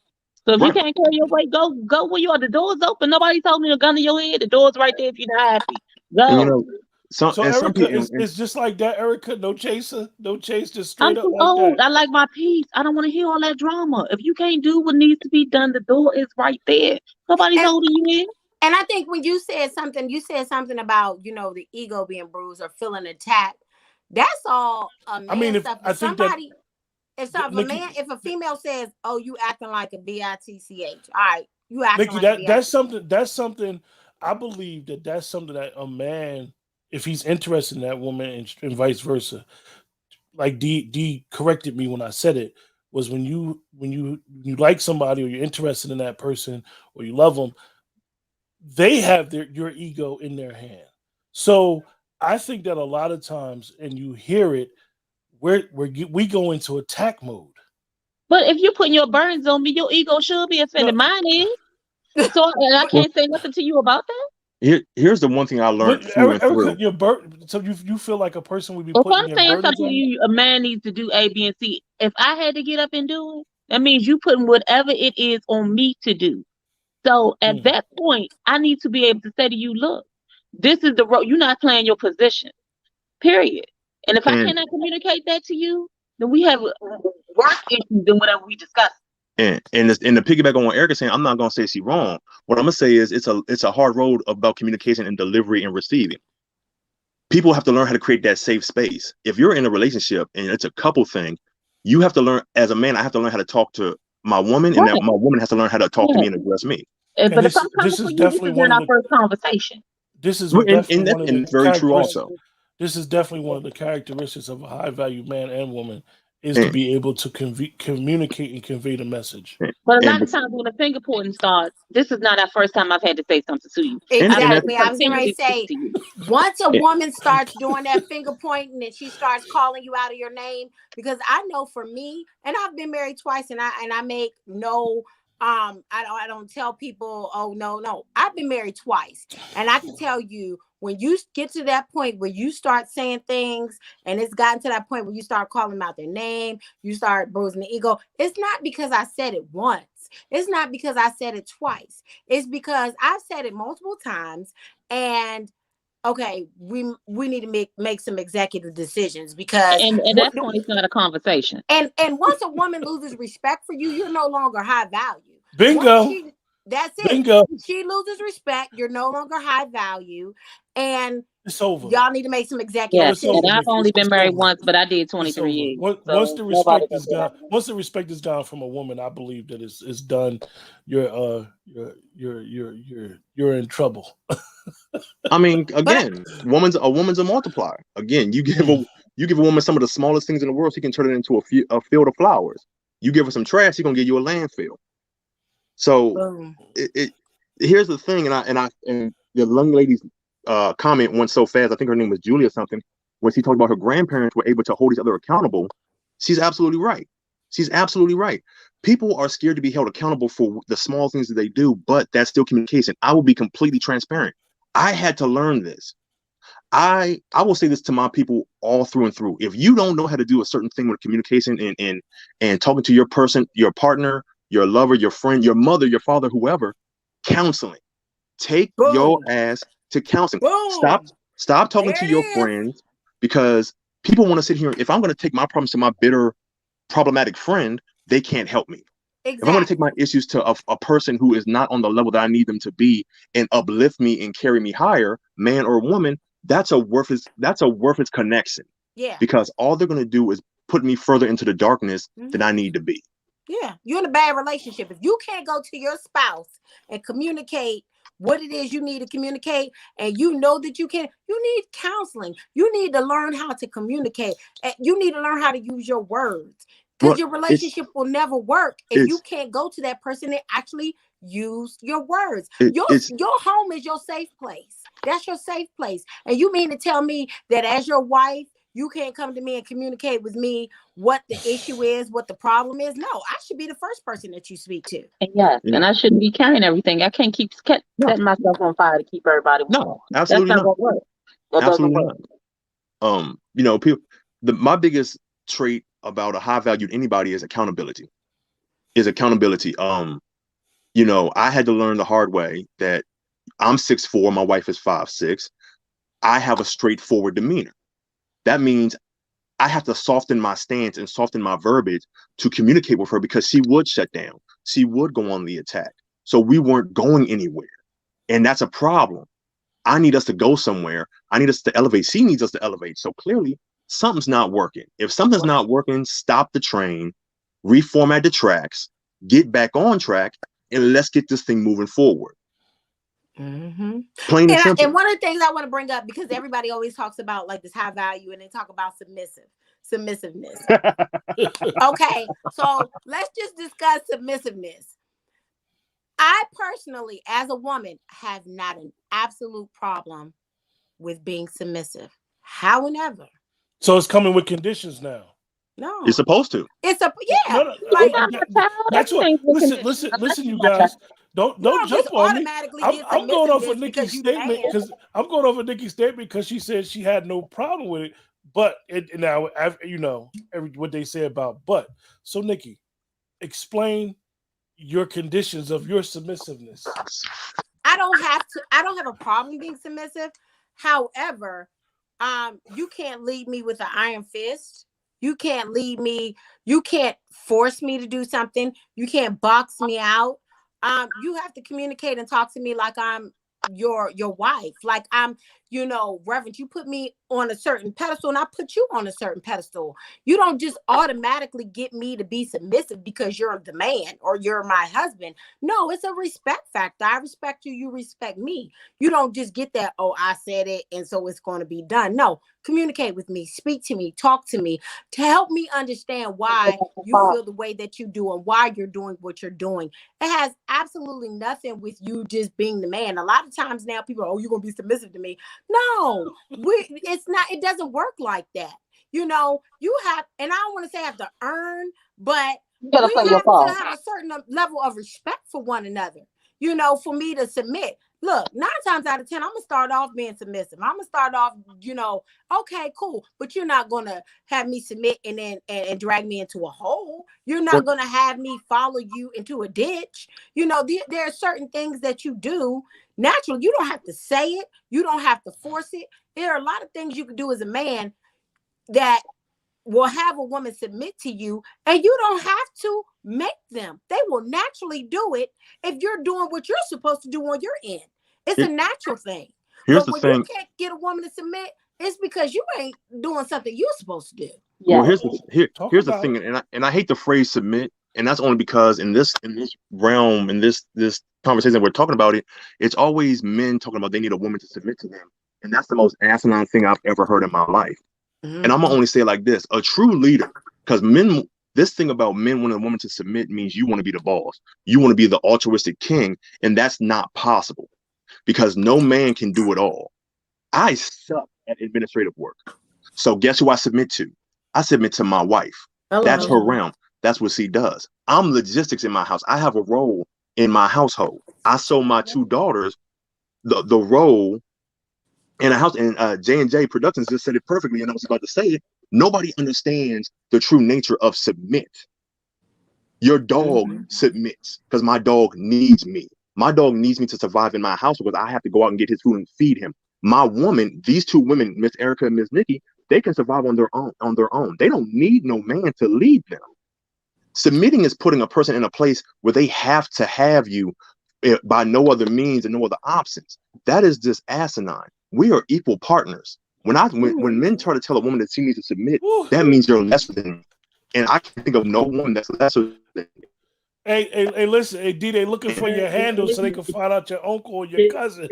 So if you Right. can't carry your weight, go where you are. The door's open. Nobody told me to gun to your head. The door's right there if you're not happy. And you Go. know, some So and some Erica, people, it's just like that, Erica. No chaser, no chase, just I'm straight up too like old. that. I like my peace. I don't want to hear all that drama. If you can't do what needs to be done, the door is right there. Nobody's And holding you in. and I think when you said something about, the ego being bruised or feeling attacked. That's all a man I mean, if stuff. I If think that somebody, Nikki, if a female says, "Oh, you acting like a bitch," all right, you acting Nikki, like a bitch. that's something. I believe that's something that a man, if he's interested in that woman, and vice versa. Like D corrected me when I said it, was when you like somebody or you're interested in that person or you love them, they have your ego in their hand. So I think that a lot of times, and you hear it, we go into attack mode. But if you're putting your burdens on me, your ego should be offended. No, Mine is. So and I well, can't say nothing to you about that. here's the one thing I learned what, through and Erica, through. so you feel like a person would be If putting I'm their saying burdens something to on you? you, a man needs to do A, B, and C. If I had to get up and do it, that means you putting whatever it is on me to do. So at Mm. that point, I need to be able to say to you, look, this is the road. You're not playing your position. Period. And if I And cannot communicate that to you, then we have worse issues than whatever we discuss. and to piggyback on what Erica's saying, I'm not gonna say she's wrong. What I'm gonna say is it's a hard road about communication and delivery and receiving. People have to learn how to create that safe space. If you're in a relationship and it's a couple thing, you have to learn, as a man, I have to learn how to talk to my woman, and that Right. my woman has to learn how to talk to Yeah. me and address me. And But if I'm coming this for is you, this definitely is one not of our first conversation. this is And definitely that's, one of and the that's very true characteristics. also. This is definitely one of the characteristics of a high value man and woman, is to And, be able to communicate and convey the message. But a lot and, of times when the finger pointing starts, this is not our first time I've had to say something to you. and I've had that's, to Exactly. I was getting ready continually to speak say, to you. once a and, woman starts doing that finger pointing and she starts calling you out of your name, because I know for me, and I've been married twice, and I make no I don't tell people, oh no. I've been married twice, and I can tell you, when you get to that point where you start saying things and it's gotten to that point where you start calling them out their name, you start bruising the ego, it's not because I said it once. It's not because I said it twice. It's because I've said it multiple times, and okay, we need to make some executive decisions, because And at that point, it's not a conversation. and once a woman loses respect for you, you're no longer high value. Bingo. That's it. Bingo. She loses respect, you're no longer high value, and It's over. y'all need to make some executive Yes, It's over, and decisions. I've Nikki. only been It's married over. once, but I did It's 23 over. years. Once So the nobody respect is can gone, once the respect is gone from a woman, I believe that it's done. You're in trouble. I mean, But again, a woman's a multiplier. Again, you give a woman some of the smallest things in the world, she can turn it into a field of flowers. You give her some trash, she's gonna give you a landfill. So boom. here's the thing, and the young lady's comment went so fast. I think her name was Julia something. When she talked about her grandparents were able to hold each other accountable, she's absolutely right. She's absolutely right. People are scared to be held accountable for the small things that they do, but that's still communication. I will be completely transparent. I had to learn this. I will say this to my people all through and through. If you don't know how to do a certain thing with communication and talking to your person, your partner, your lover, your friend, your mother, your father, whoever, counseling. Take your Boom. ass to counseling. Boom. Stop talking There to it your is. friends, because people want to sit here. If I'm going to take my problems to my bitter, problematic friend, they can't help me. If I'm going to take my issues to a person who is not on the level that I need them to be and uplift me and carry me higher, man or woman, that's a worthless connection. Yeah. Because all they're going to do is put me further into the darkness than I need to be. Yeah, you're in a bad relationship. If you can't go to your spouse and communicate what it is you need to communicate, and you know that you need counseling. You need to learn how to communicate. You need to learn how to use your words. Well, your it's relationship will never work if you it's can't go to that person and actually use your words. it's Your home is your safe place. That's your safe place. And you mean to tell me that as your wife, you can't come to me and communicate with me what the issue is, what the problem is? No, I should be the first person that you speak to. And yes, you know, and I shouldn't be carrying everything. I can't keep no, setting myself on fire to keep everybody warm. no, That's absolutely not not, gonna work. That doesn't absolutely work. not. People, my biggest trait about a high valued anybody is accountability. Is accountability. I had to learn the hard way that I'm 6'4", my wife is 5'6". I have a straightforward demeanor. That means I have to soften my stance and soften my verbiage to communicate with her because she would shut down. She would go on the attack. So we weren't going anywhere. And that's a problem. I need us to go somewhere. I need us to elevate. She needs us to elevate. So clearly something's not working. If something's not working, stop the train, reformat the tracks, get back on track, and let's get this thing moving forward. Mm-hmm. Plain and simple. And one of the things I want to bring up, because everybody always talks about like this high value and they talk about submissiveness. Okay, so let's just discuss submissiveness. I personally, as a woman, have not an absolute problem with being submissive. However, So it's coming with conditions now. no, You're supposed to. it's a No, like that's what. Listen, you guys. Don't jump on me. I'm going off of Nikki's statement because I'm going off of Nikki's statement because she said she had no problem with it. But now, what they say about but. So Nikki, explain your conditions of your submissiveness. I don't have a problem being submissive. However, you can't lead me with an iron fist. You can't lead me. You can't force me to do something. You can't box me out. You have to communicate and talk to me like I'm your wife, like I'm, Reverend, you put me on a certain pedestal and I put you on a certain pedestal. You don't just automatically get me to be submissive because you're the man or you're my husband. No, it's a respect factor. I respect you, you respect me. You don't just get that, oh, I said it and so it's going to be done. No, communicate with me, speak to me, talk to me to help me understand why you feel the way that you do and why you're doing what you're doing. It has absolutely nothing with you just being the man. A lot of times now people are, oh, you're going to be submissive to me. No, it's not. It doesn't work like that. You have, and I don't want to say have to earn, but we have to have a certain level of respect for one another. For me to submit. Look, 9 times out of 10, I'm gonna start off being submissive. I'm gonna start off, okay, cool, but you're not gonna have me submit and then and drag me into a hole. You're not gonna have me follow you into a ditch. There are certain things that you do naturally. You don't have to say it. You don't have to force it. There are a lot of things you can do as a man that will have a woman submit to you, and you don't have to make them. They will naturally do it if you're doing what you're supposed to do on your end. It's a natural thing. Here's but the when thing. you can't get a woman to submit, it's because you ain't doing something you're supposed to do. Yeah. Well, here's the thing, and I hate the phrase submit, and that's only because in this realm, in this conversation that we're talking about, it's always men talking about they need a woman to submit to them, and that's the most asinine thing I've ever heard in my life. Mm-hmm. And I'm gonna only say it like this: a true leader, because men. This thing about men wanting a woman to submit means you want to be the boss. You want to be the altruistic king, and that's not possible because no man can do it all. I suck at administrative work. So guess who I submit to? I submit to my wife. Hello. That's her realm. That's what she does. I'm logistics in my house. I have a role in my household. I sold my 2 daughters the role in a house, and J&J Productions just said it perfectly, and I was about to say it. Nobody understands the true nature of submit. Your dog submits because my dog needs me. My dog needs me to survive in my house because I have to go out and get his food and feed him. My woman, these 2 women, Miss Erica and Miss Nikki, they can survive on their own. They don't need no man to lead them. Submitting is putting a person in a place where they have to have you by no other means and no other options. That is just asinine. We are equal partners. When men try to tell a woman that she needs to submit, that means you're lesser than me. And I can think of no woman that's lesser than me. Hey, listen, hey, D, they looking for your handle so they can find out your uncle or your cousin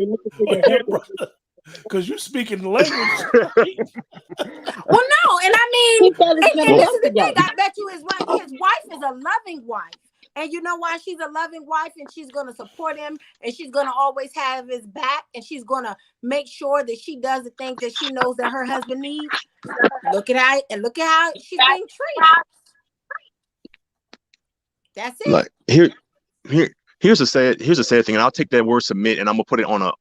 or your brother. because you speaking the language. Well, no, and I mean, He fell asleep and this is the together. thing. I bet you his wife is a loving wife. And you know why she's a loving wife, and she's going to support him, and she's going to always have his back, and she's going to make sure that she does the things that she knows that her husband needs. Look at how she's being treated. That's it. Like here's a sad thing, and I'll take that word submit and I'm gonna put it on a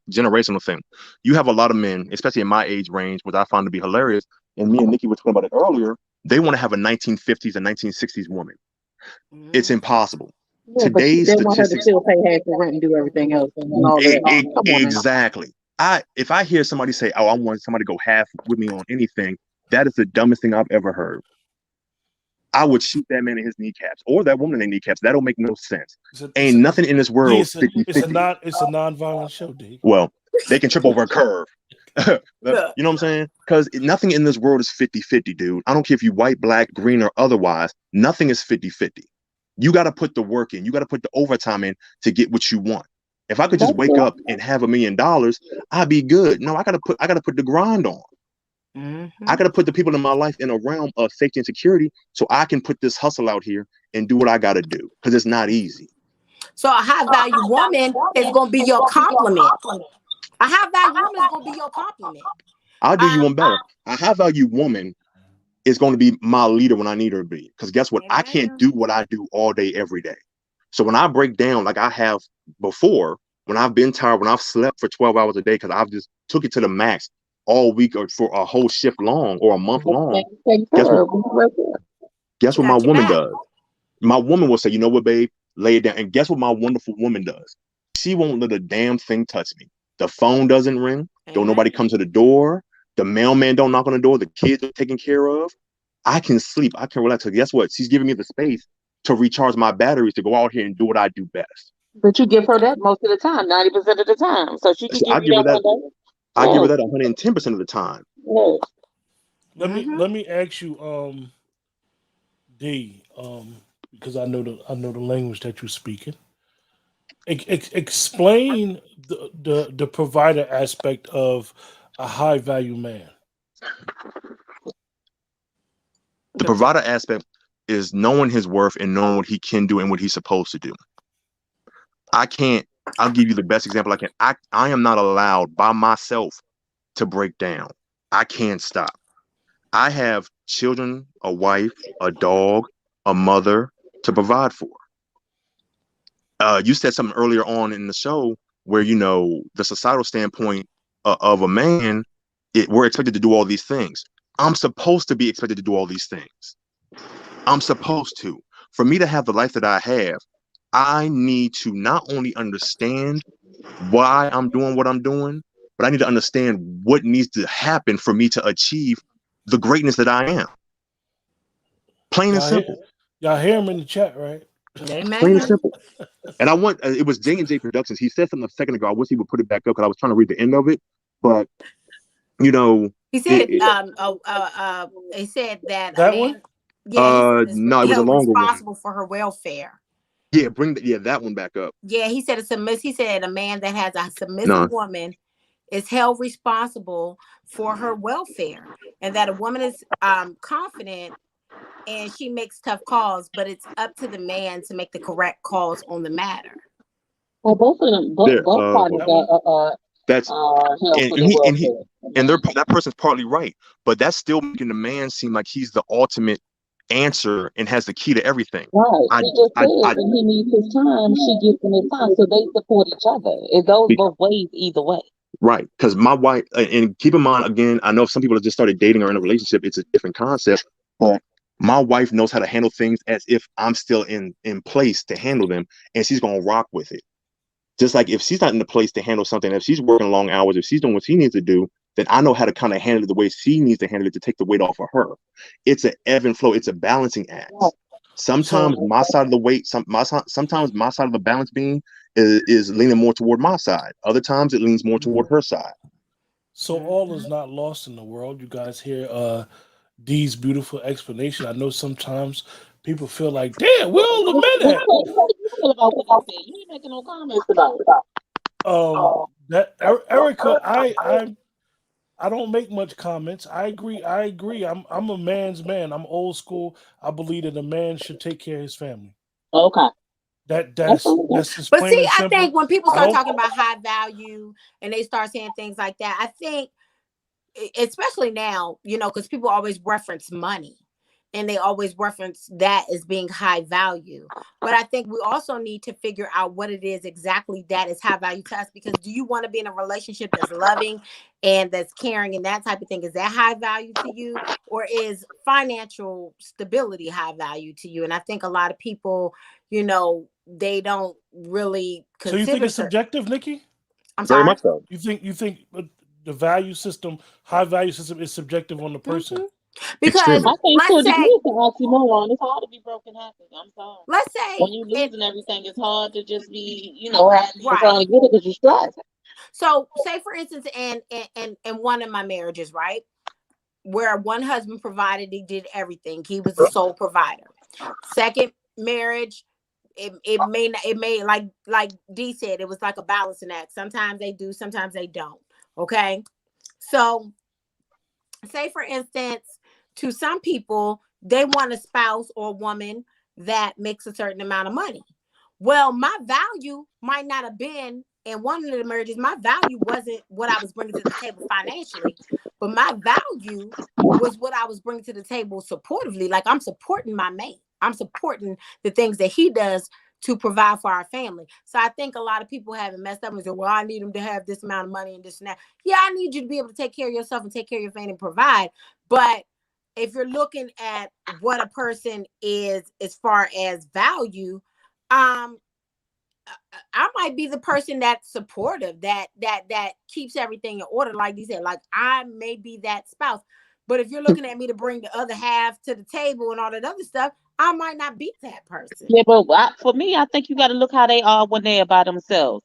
generational thing. You have a lot of men, especially in my age range, which I found to be hilarious, and me and Nikki were talking about it earlier. They want to have a 1950s and 1960s woman. It's impossible. Yeah, Today's they want her to statistics. still pay half the rent and do everything else and all that. Come on now. Exactly. If I hear somebody say, "Oh, I want somebody to go half with me on anything," that is the dumbest thing I've ever heard. I would shoot that man in his kneecaps or that woman in their kneecaps. That don't make no sense. Ain't nothing in this world. It's a non-violent show, D. Well, they can trip over a curve. You know what I'm saying? Because nothing in this world is 50-50, dude. I don't care if you white, black, green, or otherwise. Nothing is 50-50. You got to put the work in. You got to put the overtime in to get what you want. If I could just wake up and have $1 million, I'd be good. No, I gotta put the grind on. I gotta put the people in my life in a realm of safety and security so I can put this hustle out here and do what I gotta do, because it's not easy. So a high value woman is going to be your compliment. A high value woman is going to be your compliment. I'll do you one better. A high value woman is going to be my leader when I need her to be. Because guess what? I can't do what I do all day, every day. So when I break down like I have before, when I've been tired, when I've slept for 12 hours a day because I've just took it to the max all week or for a whole shift long or a month long, guess what my woman does? My woman will say, "You know what, babe? Lay it down." And guess what my wonderful woman does? She won't let a damn thing touch me. The phone doesn't ring. Don't nobody come to the door. The mailman don't knock on the door. The kids are taken care of. I can sleep. I can relax. So guess what? She's giving me the space to recharge my batteries to go out here and do what I do best. But you give her that most of the time, 90% of the time. So she can give you that one day. I give her that 110% of the time. Yes. Let me ask you, D, because I know the language that you're speaking. Explain the provider aspect of a high value man. The provider aspect is knowing his worth and knowing what he can do and what he's supposed to do. I'll give you the best example I can. I am not allowed by myself to break down. I can't stop. I have children, a wife, a dog, a mother to provide for. You said something earlier on in the show where, the societal standpoint of a man, we're expected to do all these things. I'm supposed to be expected to do all these things. I'm supposed to. For me to have the life that I have, I need to not only understand why I'm doing what I'm doing, but I need to understand what needs to happen for me to achieve the greatness that I am. Plain and simple. Y'all hear him in the chat, right? Plain and simple. And I want, it was J&J Productions. He said something a second ago. I wish he would put it back up because I was trying to read the end of it. But, he said, he said that one? Yeah, no, it was a longer one. Responsible for her welfare. Yeah, that one back up. Yeah, he said he said a man that has a submissive woman is held responsible for her welfare, and that a woman is confident and she makes tough calls, but it's up to the man to make the correct calls on the matter. Well, both of them, both parties are. That's that person's partly right, but that's still making the man seem like he's the ultimate answer and has the key to everything. Right. He just said when he needs his time, she gives him his time, so they support each other. It goes both ways either way. Right, because my wife, and keep in mind, again, I know if some people have just started dating or in a relationship, it's a different concept, but my wife knows how to handle things as if I'm still in place to handle them, and she's going to rock with it. Just like if she's not in the place to handle something, if she's working long hours, if she's doing what she needs to do, then I know how to kind of handle it the way she needs to handle it to take the weight off of her. It's an ebb and flow. It's a balancing act. Sometimes my side of the weight, sometimes my side of the balance beam is leaning more toward my side. Other times it leans more toward her side. So all is not lost in the world. You guys hear Dee's beautiful explanation. I know sometimes people feel like, damn, we're all admit it. You ain't making no comments about it. That Erica, I don't make much comments. I agree. I'm a man's man. I'm old school. I believe that a man should take care of his family. Okay. That's Absolutely. just But plain see, and I simple. think when people I start don't. talking about high value and they start saying things like that, I think, especially now, because people always reference money and they always reference that as being high value. But I think we also need to figure out what it is exactly that is high value to us. Because do you want to be in a relationship that's loving and that's caring and that type of thing? Is that high value to you? Or is financial stability high value to you? And I think a lot of people, they don't really So you think consider it's subjective, Nikki? I'm Very sorry. much so. You think the value system, high value system, is subjective on the person? Mhm. Because Extremely. I think to a let's degree say, it's an oxymoron. It's hard to be broken happy. I'm sorry. let's say, When you losing everything, it's hard to just be, happy and right. trying to get it because you're stressed. So say for instance, in one of my marriages, right, where one husband provided, he did everything. He was the sole provider. Second marriage, it may like D said, it was like a balancing act. Sometimes they do, sometimes they don't. Okay. So say for instance, to some people, they want a spouse or a woman that makes a certain amount of money. Well, my value might not have been in one of the marriages. My value wasn't what I was bringing to the table financially, but my value was what I was bringing to the table supportively. Like I'm supporting my mate. I'm supporting the things that he does to provide for our family. So I think a lot of people haven't messed up and said, well, I need him to have this amount of money and this and that. Yeah, I need you to be able to take care of yourself and take care of your family and provide. But if you're looking at what a person is as far as value, I might be the person that's supportive, that keeps everything in order. Like you said, like I may be that spouse. But if you're looking at me to bring the other half to the table and all that other stuff, I might not be that person. Yeah, but for me, I think you got to look how they are when they're by themselves.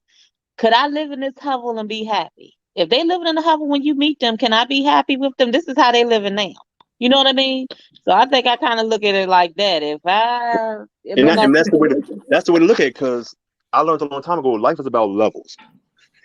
Could I live in this hovel and be happy? If they living in a hovel when you meet them, can I be happy with them? This is how they living now. You know what I mean? So I think I kind of look at it like that. If I'm in that And that's the way situation, to look at it, because I learned a long time ago, life is about levels.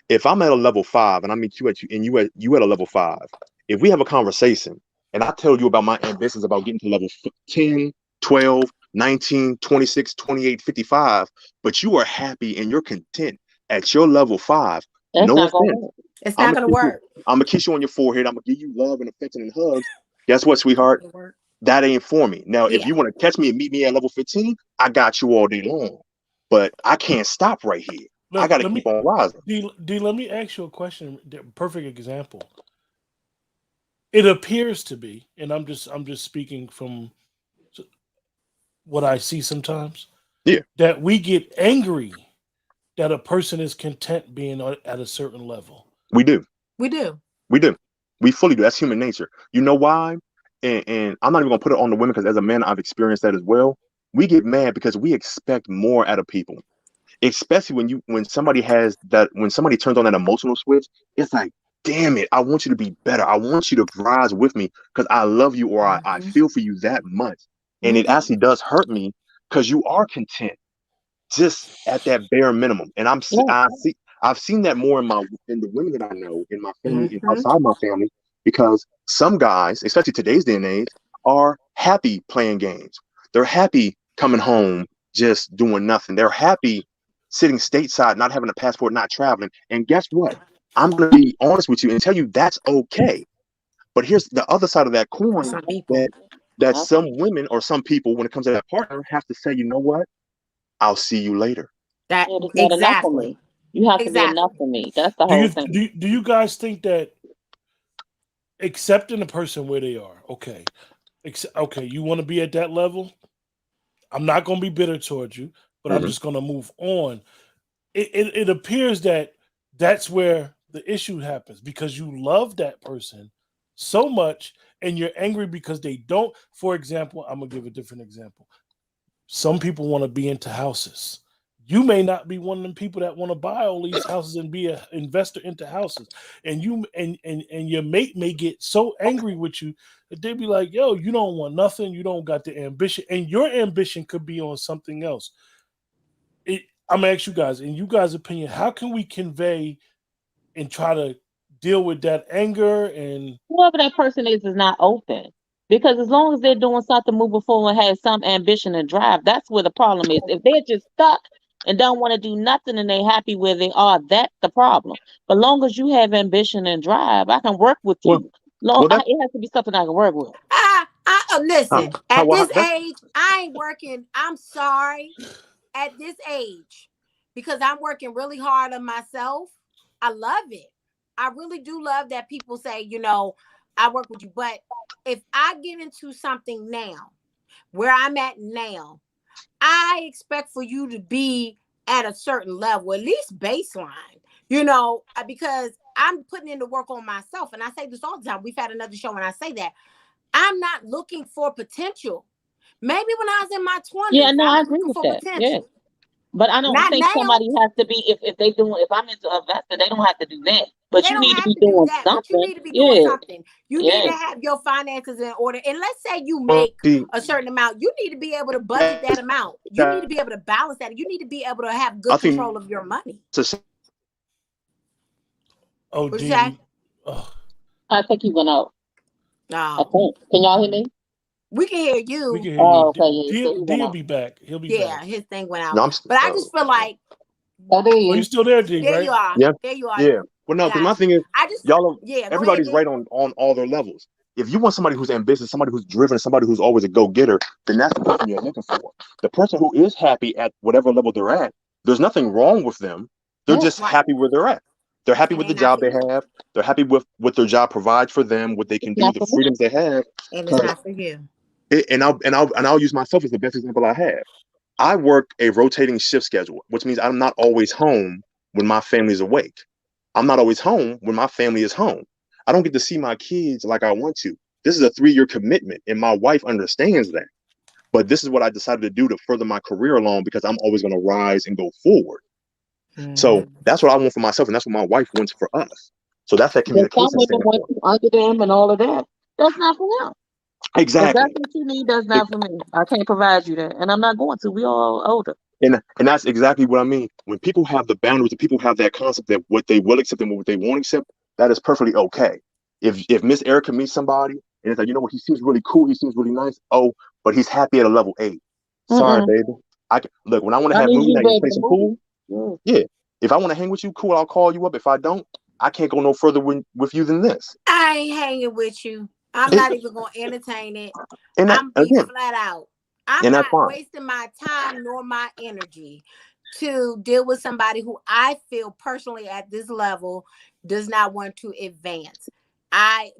If I'm at a level 5 and I meet you and you at a level 5, if we have a conversation and I tell you about my ambitions about getting to level 10, 12, 19, 26, 28, 55, but you are happy and you're content at your level 5, that's no not gonna offense. work. It's not going to work. I'm gonna kiss you on your forehead. I'm gonna give you love and affection and hugs. Guess what, sweetheart? That ain't for me. Now, if you want to catch me and meet me at level 15, I got you all day long. But I can't stop right here. I got to keep on rising. D, let me ask you a question. Perfect example. It appears to be, and I'm just speaking from what I see sometimes. Yeah. That we get angry that a person is content being at a certain level. We do. We do. We fully do. That's human nature. You know why? And I'm not even gonna put it on the women, because as a man, I've experienced that as well. We get mad because we expect more out of people, especially when somebody turns on that emotional switch. It's like, damn it, I want you to be better. I want you to rise with me because I love you, or I feel for you that much. And it actually does hurt me because you are content just at that bare minimum. And I've seen that more in the women that I know in my family and outside my family, because some guys, especially today's day and age, are happy playing games. They're happy coming home just doing nothing. They're happy sitting stateside, not having a passport, not traveling. And guess what? I'm going to be honest with you and tell you that's okay. But here's the other side of that coin, that some women or some people, when it comes to that partner, have to say, you know what? I'll see you later. That is not enough for me. You have to be enough for me. That's the whole thing. Do you guys think that accepting a person where they are, okay, you want to be at that level? I'm not going to be bitter towards you, but I'm just going to move on. It appears that that's where the issue happens, because you love that person so much and you're angry because they don't. For example, I'm going to give a different example. Some people want to be into houses. You may not be one of them people that want to buy all these houses and be an investor into houses. And you and your mate may get so angry with you that they be like, yo, you don't want nothing. You don't got the ambition. And your ambition could be on something else. I'm going to ask you guys, in you guys' opinion, how can we convey and try to deal with that anger and Whoever that person is not open. Because as long as they're doing something moving forward and has some ambition and drive, that's where the problem is. If they're just stuck and don't want to do nothing and they're happy where they are, that's the problem. But long as you have ambition and drive, I can work with Well, you. that It has to be something I can work with. Listen, at well, this age, I ain't working. I'm sorry. At this age, because I'm working really hard on myself. I love it. I really do love that people say, I work with you. But if I get into something now, where I'm at now, I expect for you to be at a certain level, at least baseline, because I'm putting in the work on myself. And I say this all the time. We've had another show and I say that I'm not looking for potential. Maybe when I was in my 20s, Yeah, no, I I was agree looking with for that. potential. Yeah. But I don't Not think now. somebody has to be if I'm into investor, they don't have to do that. But They you don't need to have be to do doing that, something. but you need to be doing Yeah. something. You need to have your finances in order. And let's say you well, make see, a certain amount. You need to be able to budget that amount. You need to be able to balance that. You need to be able to have I good think control of your money. it's oh, What'd you D, say? I think he went out. I No, think. Can y'all hear me? we can hear we you. can hear you. Oh, okay, yeah. D, So he D went will out. be back. He'll be Yeah, back. his thing went out. no, But I just feel like Oh, there Oh, he you is. still there, D? there Right? you are. yeah, There you are. yeah. Well, no, because my Gotcha. thing is, I just y'all, go ahead, everybody's D. right on all their levels. If you want somebody who's ambitious, somebody who's driven, somebody who's always a go-getter, then that's the person you're looking for. The person who is happy at whatever level they're at, there's nothing wrong with them. They're Yeah. just Right. happy where they're at. They're happy And with the they're not job they for you. have. They're happy with what their job provides for them, what they can It's do, not the for me. freedoms they have. And it's not for you. And I'll use myself as the best example I have. I work a rotating shift schedule, which means I'm not always home when my family's awake. I'm not always home when my family is home. I don't get to see my kids like I want to. This is a 3-year commitment, and my wife understands that. But this is what I decided to do to further my career along because I'm always going to rise and go forward. So that's what I want for myself, and that's what my wife wants for us. So that's that But some communication women want standpoint. you under them and all of that. That's not for them. If Exactly. that's what you need, that's not for me. I can't provide you that. And I'm not going to. We all older. And that's exactly what I mean. When people have the boundaries, and people have that concept that what they will accept and what they won't accept, that is perfectly okay. If Miss Erica meets somebody and it's like, he seems really cool, he seems really nice. Oh, but he's happy at a level 8. Sorry, baby. Look, when I want to I have need movie you night and ready play to some move. pool, yeah. If I want to hang with you, cool, I'll call you up. If I don't, I can't go no further with you than this. I ain't hanging with you. I'm not even going to entertain it. And that, I'm be again, flat out. I'm and not that's fine. wasting my time nor my energy to deal with somebody who I feel personally at this level does not want to advance.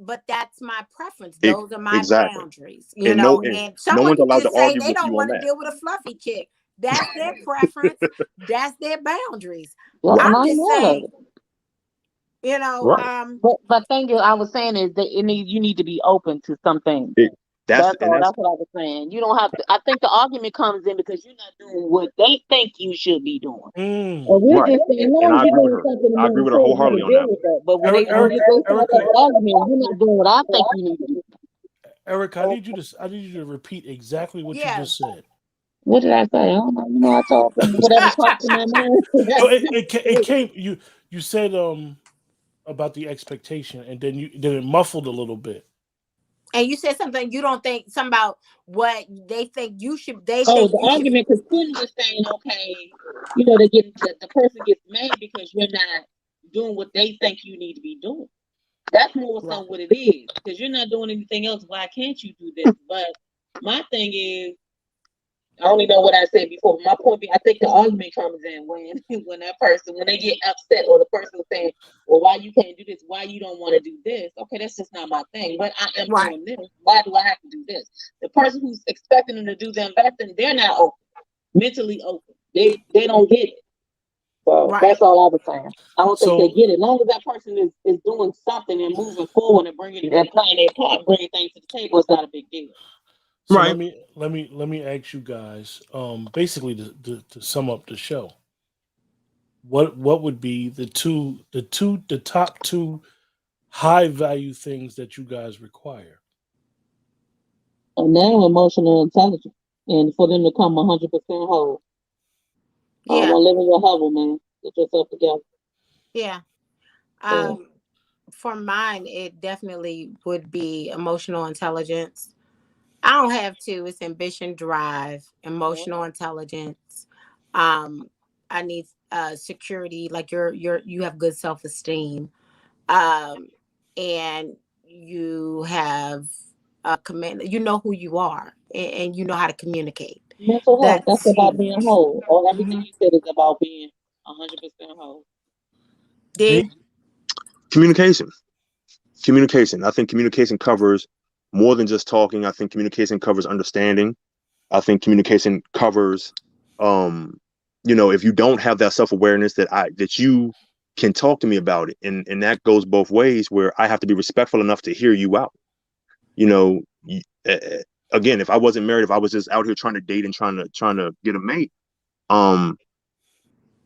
But that's my preference. Those are my Exactly. boundaries, And and someone one's can allowed to just say argue they with don't you on want to that. deal with a fluffy chick. That's their preference. That's their boundaries. Yeah, Right. and I'm I just know that. saying, Right. But thing is, I was saying is that you need to be open to some things. That's all. That's what I was saying. You don't have to. I think the argument comes in because you're not doing what they think you should be doing. And we're Right. just saying, as long And as I you're agree with doing her. something to I agree move with her forward, you wholeheartedly can on deal that. with that. But when they Erica, start the argument, you're not doing what I think you need to do. Erica, I need you to repeat exactly what you just said. What did I say? I don't know. I talk whatever pops in my mind. No, it came. You said about the expectation, and then it muffled a little bit. And you said something you don't think something about what they think you should. They Oh, think the you should. argument because Quinn was saying, okay, the person gets mad because you're not doing what they think you need to be doing. That's more so what it is. Because you're not doing anything else. Why can't you do this? But my thing is, I only know what I said before. My point being, I think the argument comes in when they get upset or the person saying, well, why you can't do this? Why you don't want to do this? Okay, that's just not my thing. But I am doing this. Why do I have to do this? The person who's expecting them to do the investing, they're not open, mentally open. They don't get it. So that's all I was saying. I don't think they get it. As long as that person is doing something and moving forward and playing their part, bringing things to the table, it's not a big deal. So Right. let me ask you guys, basically to sum up the show. What would be the top two high value things that you guys require? And now emotional intelligence, and for them to come 100% whole. I don't want to live in your hovel, man. Get yourself together. Yeah. For mine, it definitely would be emotional intelligence. I don't have to. It's ambition, drive, emotional intelligence. I need security. Like you have good self esteem, and you have a command. You know who you are, and you know how to communicate. Mental health. That's That's about being huge. whole. Or Mhm. everything you said is about being 100% whole. D? D. Communication. Communication. I think communication covers more than just talking. I think communication covers understanding. I think communication covers, if you don't have that self-awareness that you can talk to me about it. And that goes both ways where I have to be respectful enough to hear you out. You know, again, if I wasn't married, if I was just out here trying to date and trying to get a mate,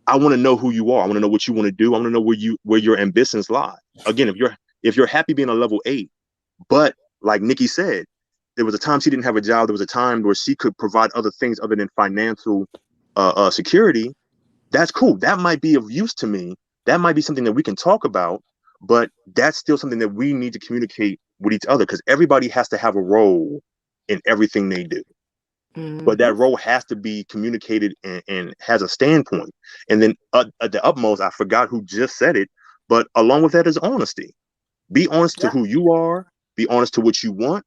I want to know who you are. I want to know what you want to do. I want to know where your ambitions lie. Again, if you're happy being a level 8, but like Nikki said, there was a time she didn't have a job. There was a time where she could provide other things other than financial security. That's cool. That might be of use to me. That might be something that we can talk about, but that's still something that we need to communicate with each other because everybody has to have a role in everything they do. But that role has to be communicated and has a standpoint. And then at the utmost, I forgot who just said it, but along with that is honesty. Be honest to Yep. who you are, be honest to what you want,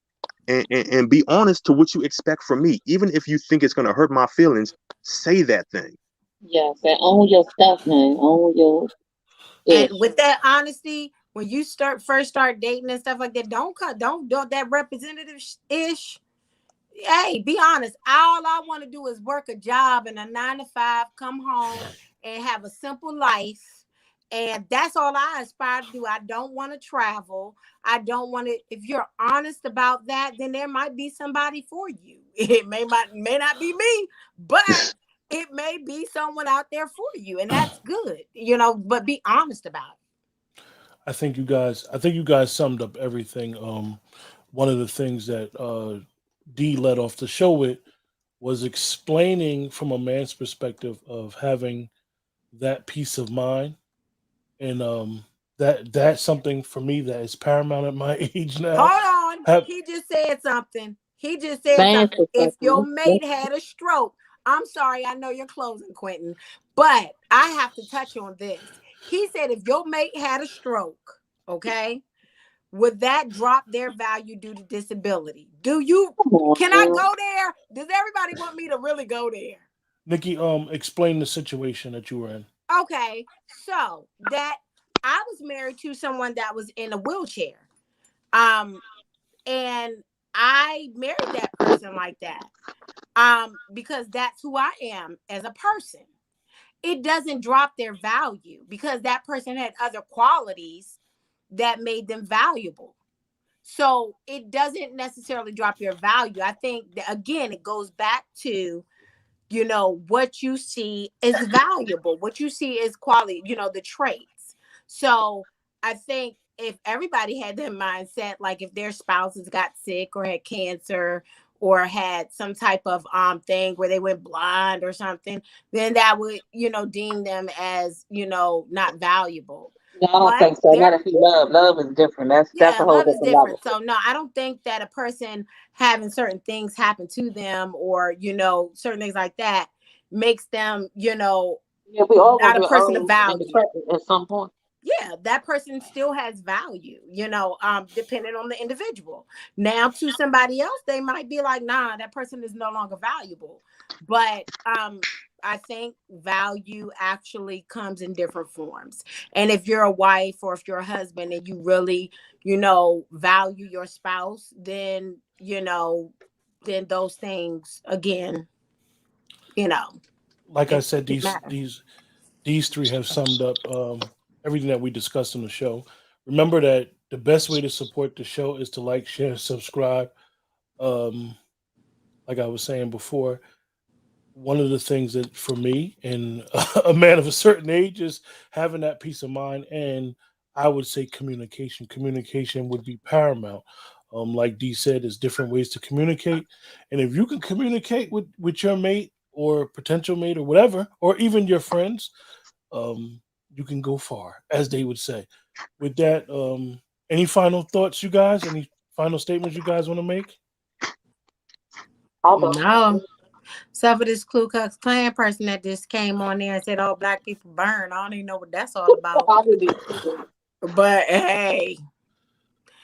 and be honest to what you expect from me. Even if you think it's going to hurt my feelings, say that thing. Yes, and own your stuff, man. Own your And ish. with that honesty, when you first start dating and stuff like that, don't that representative ish. Hey, be honest. All I want to do is work a job in a 9 to 5, come home and have a simple life. And that's all I aspire to do. I don't want to travel. I don't want to. If you're honest about that, then there might be somebody for you. It may not be me, but it may be someone out there for you, and that's good, but be honest about it. I think you guys summed up everything. One of the things that D led off the show with was explaining from a man's perspective of having that peace of mind, and that's something for me that is paramount at my age now. Hold on. Have He just said something. Man's If perspective. your mate had a stroke, I'm sorry, I know you're closing, Quentin, but I have to touch on this. He said if your mate had a stroke, okay, would that drop their value due to disability? Come on, Can I girl. go there? Does everybody want me to really go there? Nikki, explain the situation that you were in. Okay, so that I was married to someone that was in a wheelchair. And I married that person like that. Because that's who I am as a person. It doesn't drop their value because that person had other qualities that made them valuable. So it doesn't necessarily drop your value. I think that, again, it goes back to, what you see is valuable, what you see is quality, the traits. So I think if everybody had that mindset, like if their spouses got sick or had cancer or had some type of thing where they went blind or something, then that would, deem them as, not valuable. No, I don't But think so. Not if you love. Love is different. That's yeah, a whole love is different level. different. So no, I don't think that a person having certain things happen to them or, certain things like that makes them, Yeah, we all not gonna a get person of old and value. decrepit at some point. Yeah, that person still has value, depending on the individual. Now to somebody else, they might be like, nah, that person is no longer valuable. But I think value actually comes in different forms. And if you're a wife or if you're a husband and you really, value your spouse, then, then those things again, Like I said, it matter. these three have summed up everything that we discussed on the show. Remember that the best way to support the show is to like, share, subscribe. Like I was saying before, one of the things that for me and a man of a certain age is having that peace of mind, and I would say communication would be paramount. Like Dee said, there's different ways to communicate, and if you can communicate with your mate or potential mate or whatever, or even your friends, you can go far, as they would say. With that, any final thoughts, you guys? Any final statements you guys want to make? No. Except for this Ku Klux Klan person that just came on there and said, "Oh, black people burn." I don't even know what that's all about. But hey,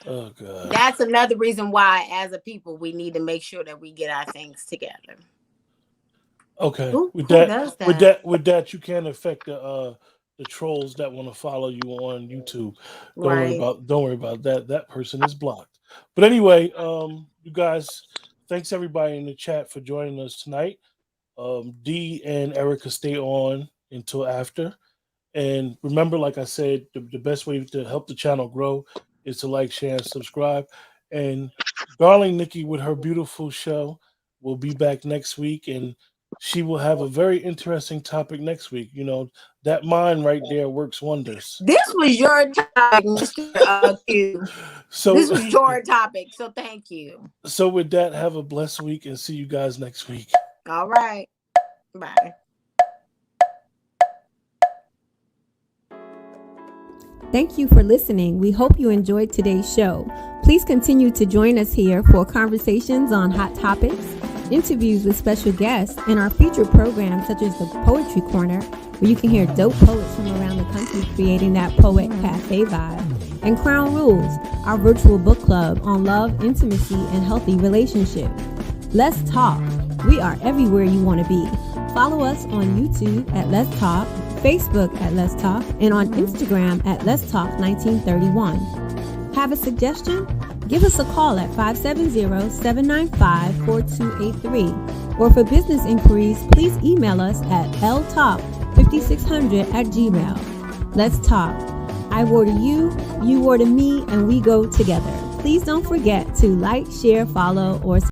Oh God. that's another reason why, as a people, we need to make sure that we get our things together. Okay. Who with does that, that? with that, you can't affect the trolls that want to follow you on YouTube. Don't worry about that. That person is blocked. But anyway, you guys, thanks everybody in the chat for joining us tonight. Dee and Erica stay on until after. And remember, like I said, the best way to help the channel grow is to like, share, and subscribe. And darling Nikki, with her beautiful show, will be back next week, and she will have a very interesting topic next week. You know, that mind right there works wonders. This was your topic, Mr. Q. So This was your topic, so thank you. So with that, have a blessed week and see you guys next week. All right. Bye. Thank you for listening. We hope you enjoyed today's show. Please continue to join us here for conversations on hot topics, interviews with special guests, and our featured programs such as the Poetry Corner, where you can hear dope poets from around the country creating that Poet Cafe vibe, and Crown Rules, our virtual book club on love, intimacy, and healthy relationships. Let's talk. We are everywhere you want to be. Follow us on YouTube at Let's Talk, Facebook at Let's Talk, and on Instagram at Let's Talk 1931. Have a suggestion? Give us a call at 570-795-4283. Or for business inquiries, please email us at ltalk5600@gmail. Let's talk. I water you, you water me, and we go together. Please don't forget to like, share, follow, or